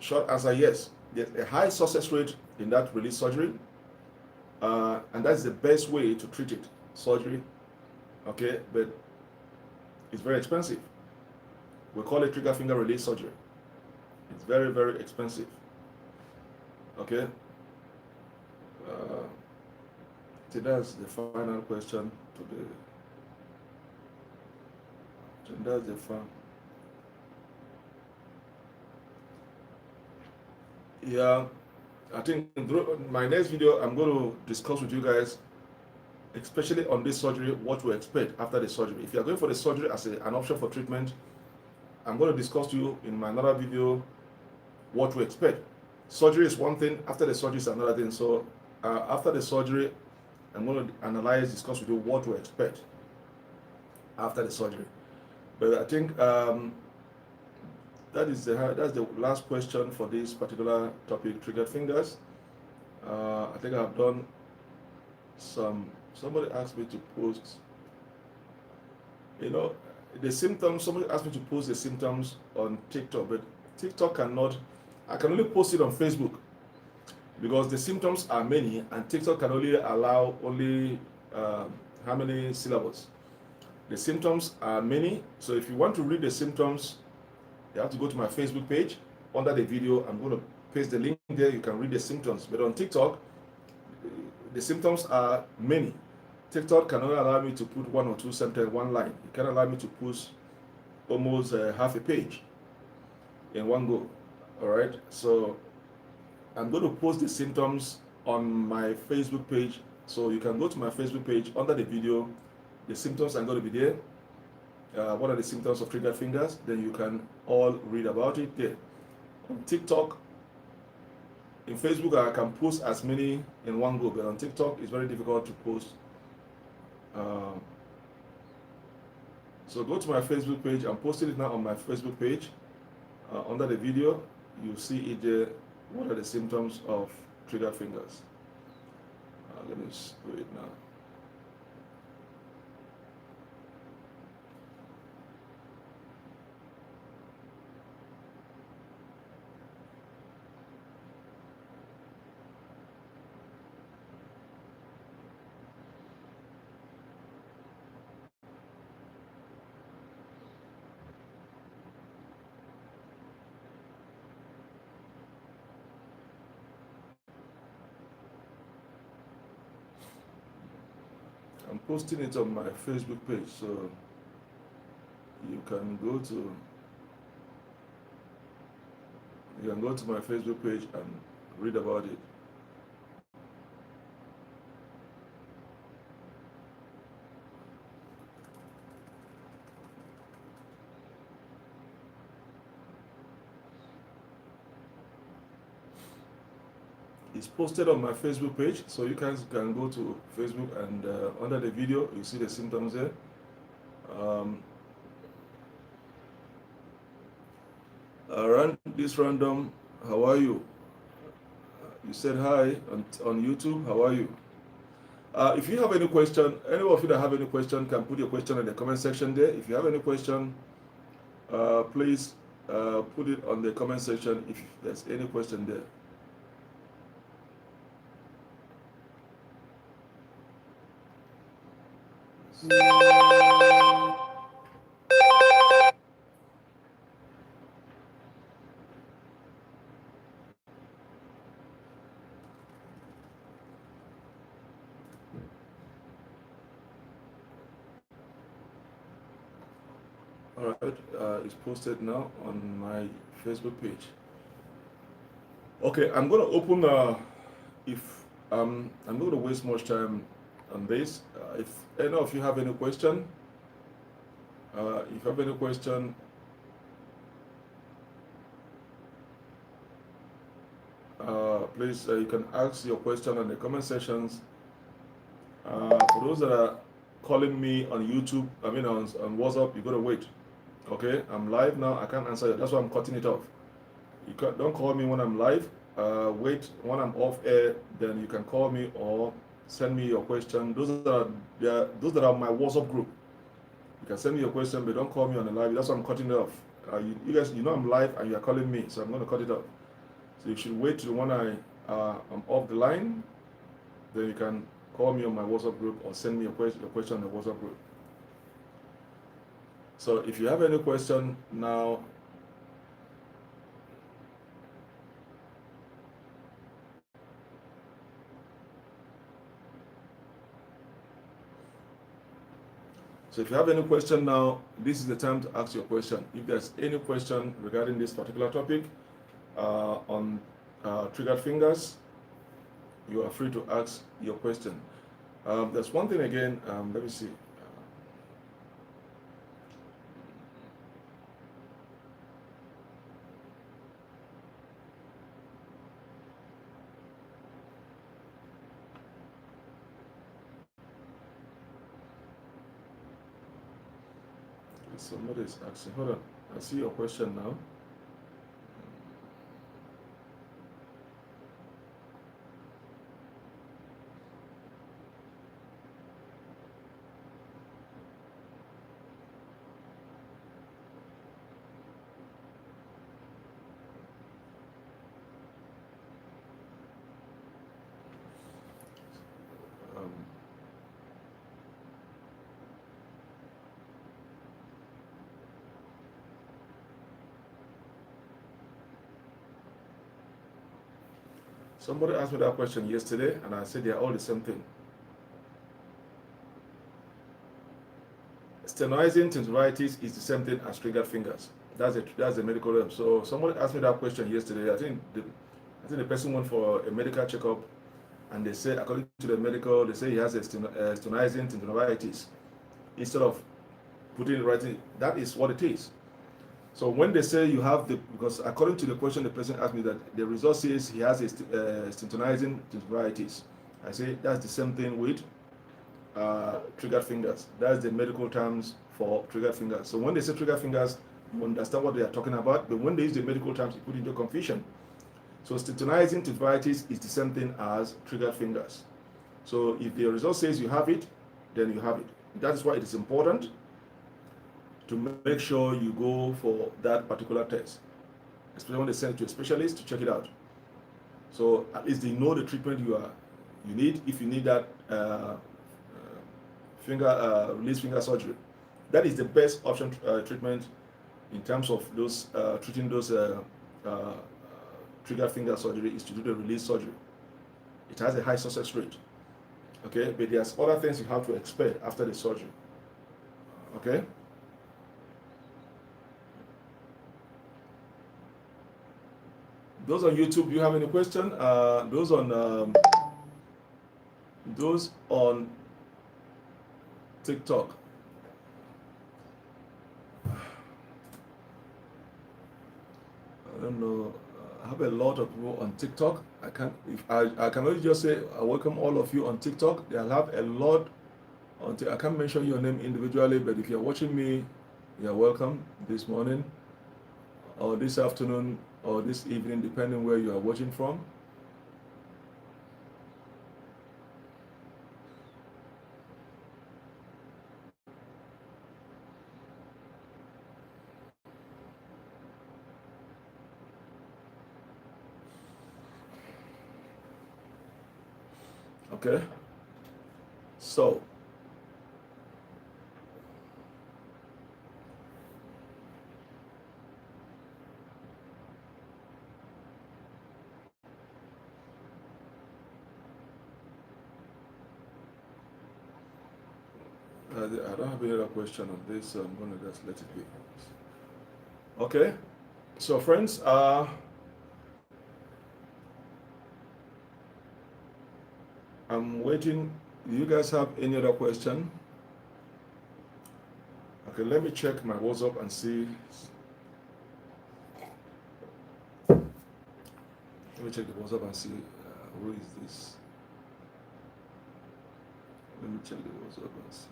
short answer, yes. There's a high success rate in that release surgery. And that's the best way to treat it, surgery. Okay? But it's very expensive. We call it trigger finger release surgery. It's very, very expensive. Okay? So that's the final question today. So that's the final. Yeah, I think in my next video, I'm going to discuss with you guys, especially on this surgery, what to expect after the surgery. If you are going for the surgery as an option for treatment, I'm going to discuss to you in my another video what to expect. Surgery is one thing, after the surgery is another thing. So after the surgery, I'm going to discuss with you what to expect after the surgery. But I think that's the last question for this particular topic, triggered fingers. I think I've done somebody asked me to post, the symptoms. Somebody asked me to post the symptoms on TikTok, but TikTok I can only post it on Facebook because the symptoms are many, and TikTok can only allow how many syllables. The symptoms are many, so if you want to read the symptoms, you have to go to my Facebook page. Under the video, I'm going to paste the link there. You can read the symptoms. But on TikTok, the symptoms are many. TikTok can only allow me to put one or two sentences, one line. It can allow me to post almost half a page in one go. All right. So I'm going to post the symptoms on my Facebook page. So you can go to my Facebook page under the video. The symptoms are going to be there. What are the symptoms of triggered fingers? Then you can all read about it there. On TikTok, in Facebook, I can post as many in one go, but on TikTok, it's very difficult to post. So go to my Facebook page. I'm posting it now on my Facebook page. Under the video, you see it there. What are the symptoms of triggered fingers? Let me do it now. I'm posting it on my Facebook page, so you can go to my Facebook page and read about it. It's posted on my Facebook page, so you guys can go to Facebook and under the video you see the symptoms there. Around this random, how are you? You said hi on YouTube. How are you? If you have any question, any of you that have any question can put your question in the comment section there. If you have any question, please put it on the comment section if there's any question there. All right, it's posted now on my Facebook page. Okay, I'm going to open. I'm not going to waste much time on this. If any of you have any question, If you have any question, please you can ask your question in the comment sections. For those that are calling me on YouTube, I mean on WhatsApp, you gotta wait. Okay, I'm live now. I can't answer it. That's why I'm cutting it off. Don't call me when I'm live. Wait when I'm off air. Then you can call me or send me your question. Those that are my WhatsApp group. You can send me your question, but don't call me on the live. That's why I'm cutting it off. You guys, you know I'm live and you are calling me, so I'm going to cut it off. So you should wait till when I'm off the line. Then you can call me on my WhatsApp group or send me your question on the WhatsApp group. So if you have any question now, this is the time to ask your question. If there's any question regarding this particular topic on triggered fingers, you are free to ask your question. There's one thing again, let me see. Somebody is asking, hold on, I see your question now. Somebody asked me that question yesterday, and I said they are all the same thing. Stenoizing tonsillitis is the same thing as triggered fingers. That's a medical term. So somebody asked me that question yesterday. I think the person went for a medical checkup, and they said, according to the medical, they say he has a stenoizing tonsillitis. Instead of putting it right in, that is what it is. So when they say you have because according to the question the person asked me, that the result says he has a stenoizing tonsillitis. I say that's the same thing with triggered fingers. That's the medical terms for triggered fingers. So when they say triggered fingers, you understand what they are talking about. But when they use the medical terms, it put into confusion. So stenoizing tonsillitis is the same thing as triggered fingers. So if the result says you have it, then you have it. That is why it is important to make sure you go for that particular test, especially when they send it to a specialist to check it out. So at least they know the treatment you need. If you need that release finger surgery, that is the best option treatment in terms of those treating those triggered finger surgery, is to do the release surgery. It has a high success rate. Okay, but there's other things you have to expect after the surgery. Okay. Those on YouTube, do you have any question? Those on TikTok. I don't know. I have a lot of people on TikTok. I can only just say I welcome all of you on TikTok. They'll have a lot on I can't mention your name individually, but if you're watching me, you're welcome this morning or this afternoon or this evening, depending where you are watching from. Okay, so I don't have any other question on this, so I'm going to just let it be. Okay, so friends, I'm waiting. Do you guys have any other question? Okay, let me check my WhatsApp and see. Let me check the WhatsApp and see who is this. Let me check the WhatsApp and see.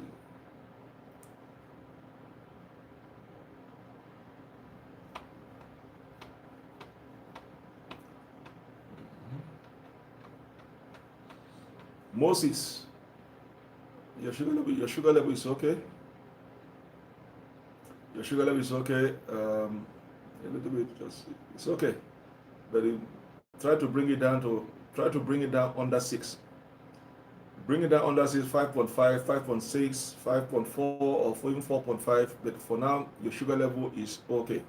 Moses, your sugar level is okay. Your sugar level is okay. A little bit, just it's okay, but try to bring it down under 6. Bring it down under 6, 5.5, 5.6, 5.4, or even 4.5. But for now, your sugar level is okay.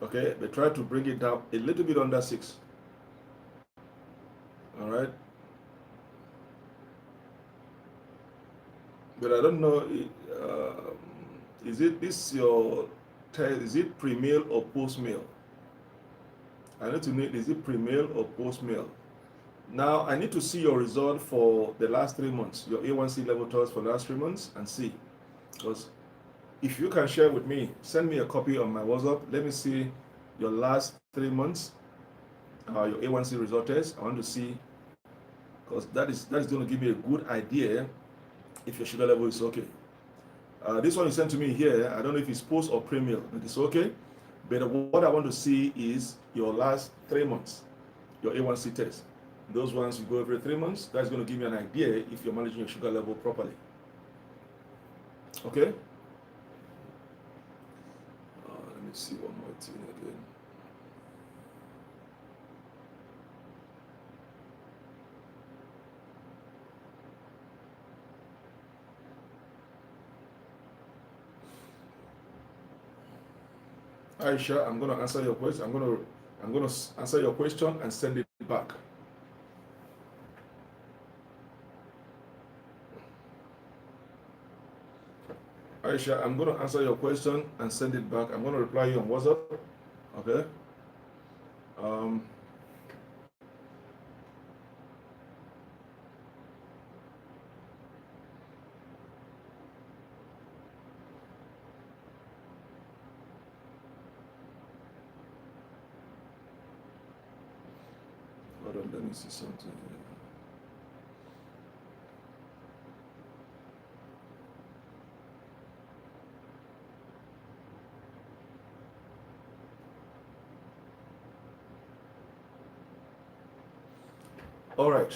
Okay, but try to bring it down a little bit under 6. All right. But I don't know. Is it this your test? Is it pre-meal or post-meal? I need to know, is it pre-meal or post-meal? Now I need to see your result for the last 3 months, your A1C level test for the last 3 months, and see. Because if you can share with me, send me a copy on my WhatsApp. Let me see your last 3 months, your A1C result test. I want to see, because that is going to give me a good idea if your sugar level is okay. This one you sent to me here, I don't know if it's post or pre-meal, but it's okay. But what I want to see is your last 3 months, your A1C test. Those ones you go every 3 months. That's going to give me an idea if you're managing your sugar level properly. Okay? Let me see one more thing again. Aisha, I'm going to answer your question. I'm going to answer your question and send it back. Aisha, I'm going to answer your question and send it back. I'm going to reply you on WhatsApp. Okay? Hold on, let me see something here. All right.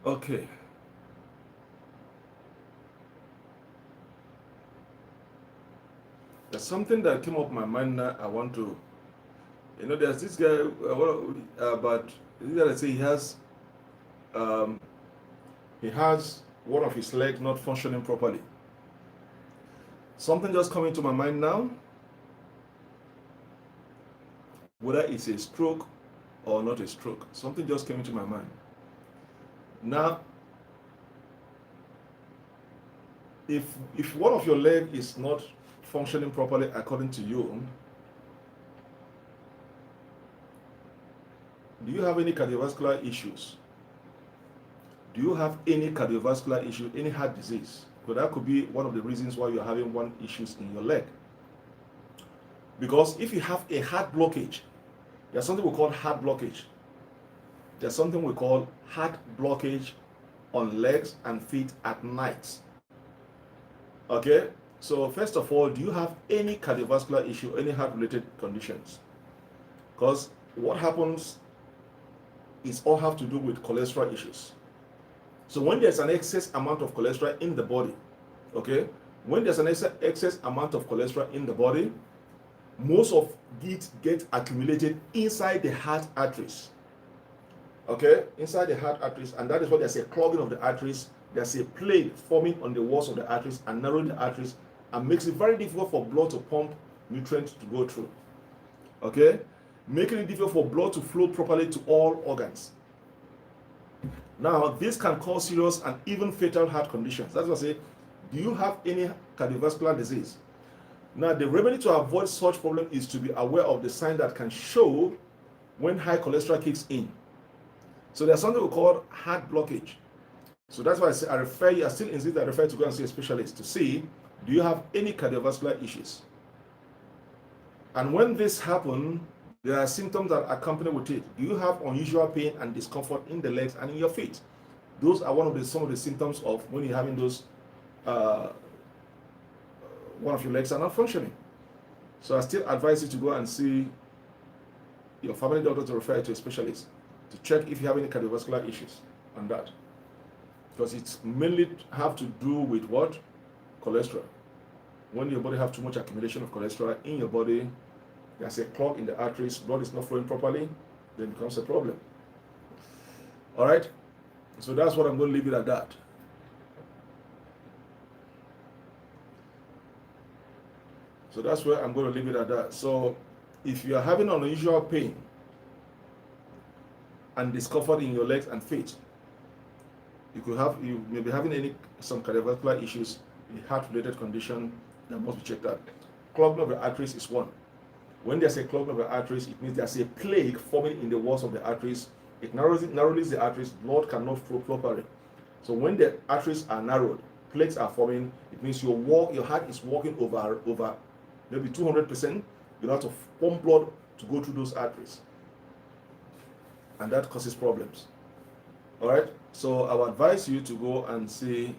Okay. There's something that came up my mind now. I want to, there's this guy, but this guy that say he has one of his legs not functioning properly. Something just coming to my mind now. Whether it's a stroke or not a stroke, something just came into my mind. Now, if one of your leg is not functioning properly according to you, do you have any cardiovascular issues? Do you have any cardiovascular issue, any heart disease? Because that could be one of the reasons why you're having one issues in your leg. Because if you have a heart blockage, there's something we call heart blockage. There's something we call heart blockage on legs and feet at night. Okay? So first of all, do you have any cardiovascular issue, any heart-related conditions? Because what happens is all have to do with cholesterol issues. So when there's an excess amount of cholesterol in the body, okay? When there's an excess amount of cholesterol in the body, most of it gets accumulated inside the heart arteries. Okay? Inside the heart arteries, and that is why there's a clogging of the arteries. There's a plaque forming on the walls of the arteries and narrowing the arteries and makes it very difficult for blood to pump nutrients to go through. Okay? Making it difficult for blood to flow properly to all organs. Now, this can cause serious and even fatal heart conditions. That's what I say, do you have any cardiovascular disease? Now, the remedy to avoid such problem is to be aware of the sign that can show when high cholesterol kicks in. So there's something we call heart blockage. So that's why I say I refer you, I still insist I refer you to go and see a specialist to see, do you have any cardiovascular issues? And when this happens, there are symptoms that accompany with it. Do you have unusual pain and discomfort in the legs and in your feet? Those are some of the symptoms of when you're having those, uh, one of your legs are not functioning. So I still advise you to go and see your family doctor to refer you to a specialist to check if you have any cardiovascular issues on that. Because it's mainly have to do with what? Cholesterol. When your body have too much accumulation of cholesterol in your body, there's a clog in the arteries, blood is not flowing properly, then it becomes a problem. All right? So that's what I'm going to leave it at that. So that's where I'm going to leave it at that. So if you are having unusual pain and discomfort in your legs and feet, you may be having some cardiovascular issues, a heart-related condition that must be checked out. Clogging of the arteries is one. When there's a clogging of the arteries, it means there's a plaque forming in the walls of the arteries. It narrows the arteries, blood cannot flow properly. So when the arteries are narrowed, plaques are forming, it means your heart is working over maybe 200%. You have to pump blood to go through those arteries. And that causes problems. All right? So I would advise you to go and see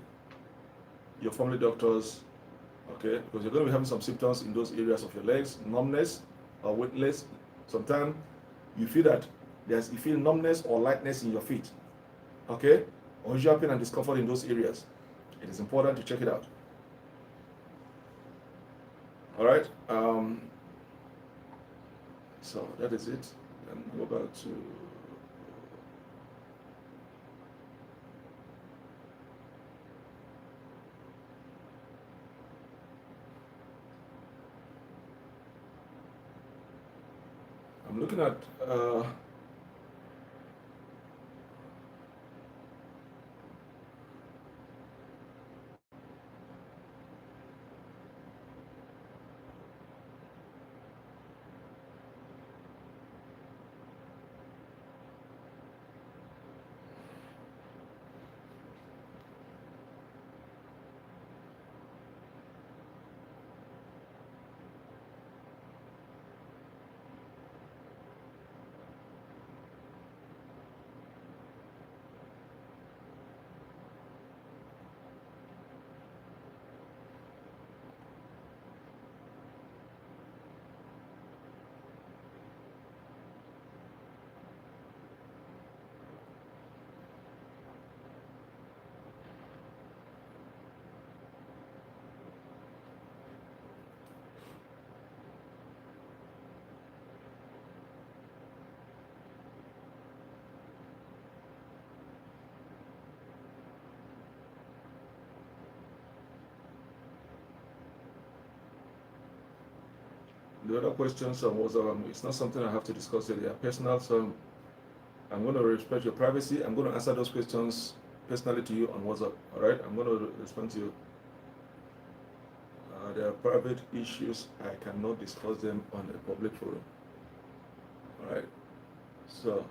your family doctors, okay? Because you're going to be having some symptoms in those areas of your legs, numbness or weakness. Sometimes you feel numbness or lightness in your feet, okay? Or unusual pain and discomfort in those areas. It is important to check it out. All right? So that is it. And go back to I'm looking at the other questions was it's not something I have to discuss here. They are personal, so I'm going to respect your privacy. I'm going to answer those questions personally to you on WhatsApp. All right, I'm going to respond to you. There are private issues. I cannot discuss them on a public forum. All right, so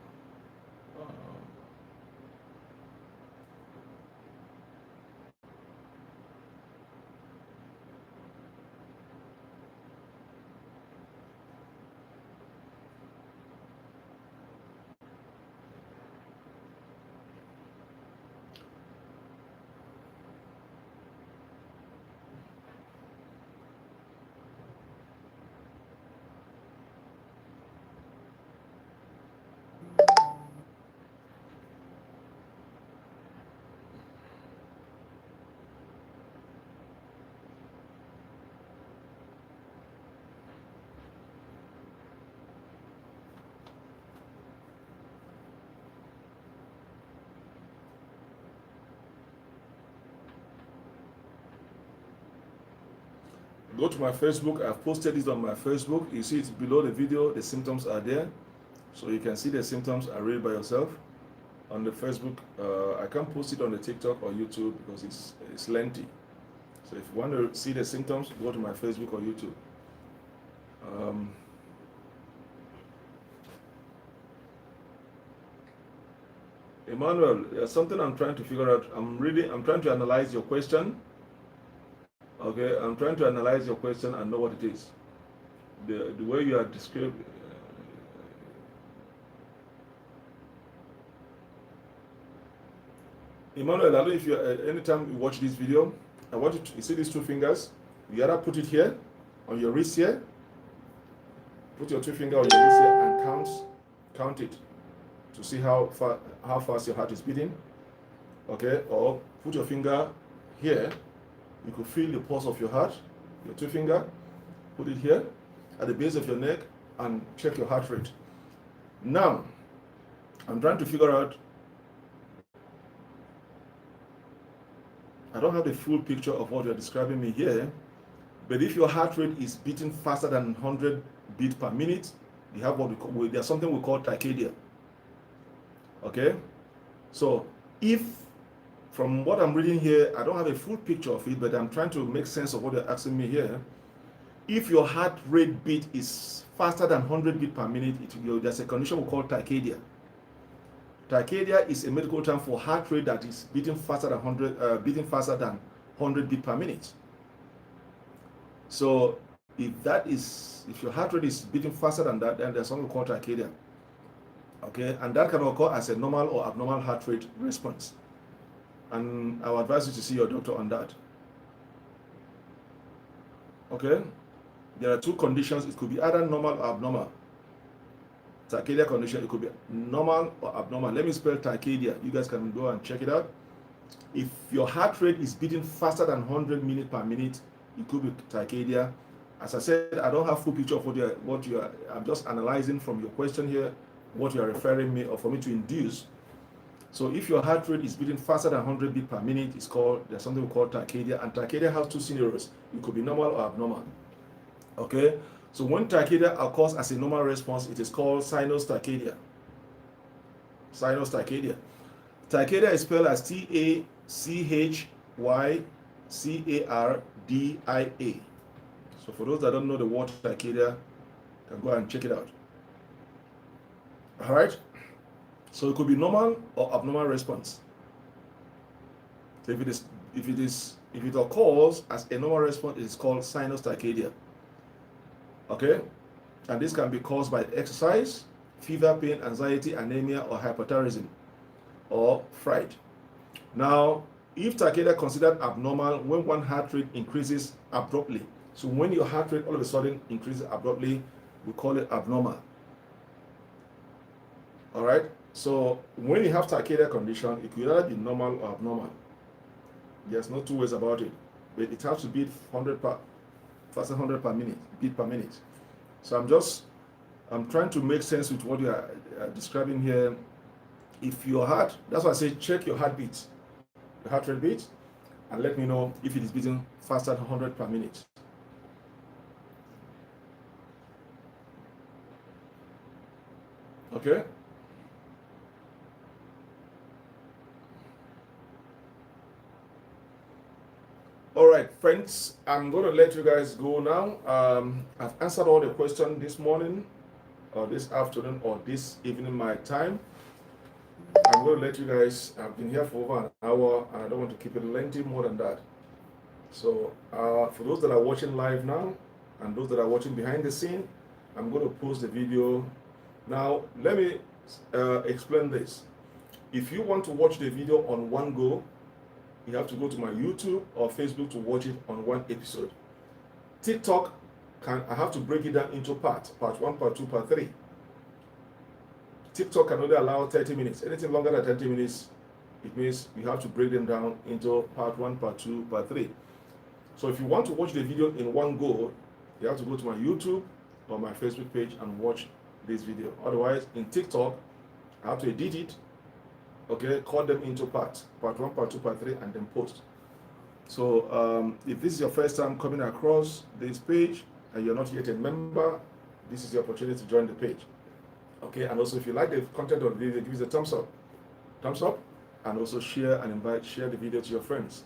go to my Facebook. I've posted this on my Facebook. You see it's below the video. The symptoms are there. So you can see the symptoms are read by yourself on the Facebook. I can't post it on the TikTok or YouTube because it's lengthy. So if you want to see the symptoms, go to my Facebook or YouTube. Emmanuel, there's something I'm trying to figure out. I'm trying to analyze your question. Okay, I'm trying to analyze your question and know what it is. The way you are describing. Emmanuel, I don't know if you anytime you watch this video, I want you see these two fingers. You either put it here on your wrist here. Put your two fingers on your wrist here and count it to see how fast your heart is beating. Okay, or put your finger here. You could feel the pulse of your heart. Your two finger. Put it here at the base of your neck and check your heart rate. Now, I'm trying to figure out. I don't have the full picture of what you're describing me here, but if your heart rate is beating faster than 100 beats per minute, you have what we call, there's something we call tachycardia. Okay, so if from what I'm reading here, I don't have a full picture of it, but I'm trying to make sense of what you're asking me here. If your heart rate beat is faster than 100 beats per minute, there's a condition we call tachycardia. Tachycardia is a medical term for heart rate that is beating faster than 100 beats per minute. So if your heart rate is beating faster than that, then there's something called tachycardia. Okay, and that can occur as a normal or abnormal heart rate response. And I would advise you to see your doctor on that. Okay, there are two conditions. It could be either normal or abnormal. Tachycardia condition, it could be normal or abnormal. Let me spell tachycardia. You guys can go and check it out. If your heart rate is beating faster than 100 minutes per minute, it could be tachycardia. As I said, I don't have full picture of what you are. I'm just analyzing from your question here what you are referring me or for me to induce. So if your heart rate is beating faster than 100 beats per minute, there's something we call tachycardia, and tachycardia has two scenarios. It could be normal or abnormal. Okay. So when tachycardia occurs as a normal response, it is called sinus tachycardia. Sinus tachycardia. Tachycardia is spelled as Tachycardia. So for those that don't know the word tachycardia, you can go and check it out. All right. So it could be normal or abnormal response. So if it occurs as a normal response, it is called sinus tachycardia. Okay, and this can be caused by exercise, fever, pain, anxiety, anemia, or hypothyroidism, or fright. Now, if tachycardia considered abnormal when one heart rate increases abruptly, so when your heart rate all of a sudden increases abruptly, we call it abnormal. All right. So when you have tachycardia condition, it could either be normal or abnormal. There's no two ways about it, but it has to beat 100 beat per minute. So I'm trying to make sense with what you are describing here. If your heart, that's why I say check your heartbeat, your heart rate beat, and let me know if it is beating faster than 100 per minute. Okay. All right, friends, I'm going to let you guys go now. I've answered all the questions this morning, or this afternoon, or this evening, my time. I'm going to let you guys, I've been here for over an hour, and I don't want to keep it lengthy more than that. So for those that are watching live now, and those that are watching behind the scene, I'm going to post the video. Now, let me explain this. If you want to watch the video on one go, you have to go to my YouTube or Facebook to watch it on one episode. TikTok, I have to break it down into parts, part 1, part 2, part 3. TikTok can only allow 30 minutes. Anything longer than 30 minutes, it means you have to break them down into part 1, part 2, part 3. So if you want to watch the video in one go, you have to go to my YouTube or my Facebook page and watch this video. Otherwise, in TikTok, I have to edit it, okay, cut them into parts, part 1, part 2, part 3, and then post. So if this is your first time coming across this page and you're not yet a member, this is the opportunity to join the page. Okay, and also if you like the content of the video, give it a thumbs up, and also share the video to your friends.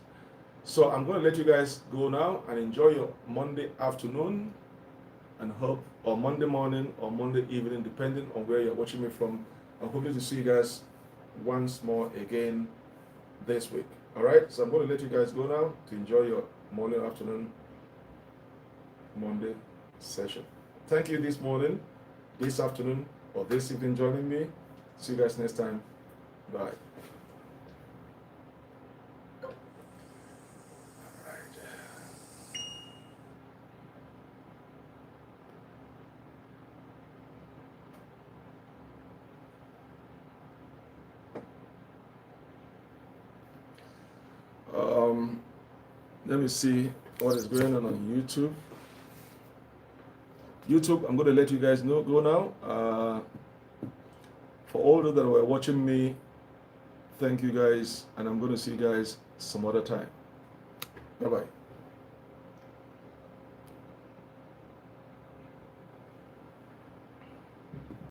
So I'm going to let you guys go now and enjoy your Monday afternoon, and hope, or Monday morning or Monday evening, depending on where you're watching me from. I'm hoping to see you guys once more again this week. All right, so I'm going to let you guys go now to enjoy your morning, afternoon, Monday session. Thank you this morning, this afternoon, or this evening joining me. See you guys next time. Bye. Let me see what is going on YouTube. YouTube, I'm going to let you guys know, go now. For all those that were watching me, thank you guys, and I'm going to see you guys some other time. Bye-bye.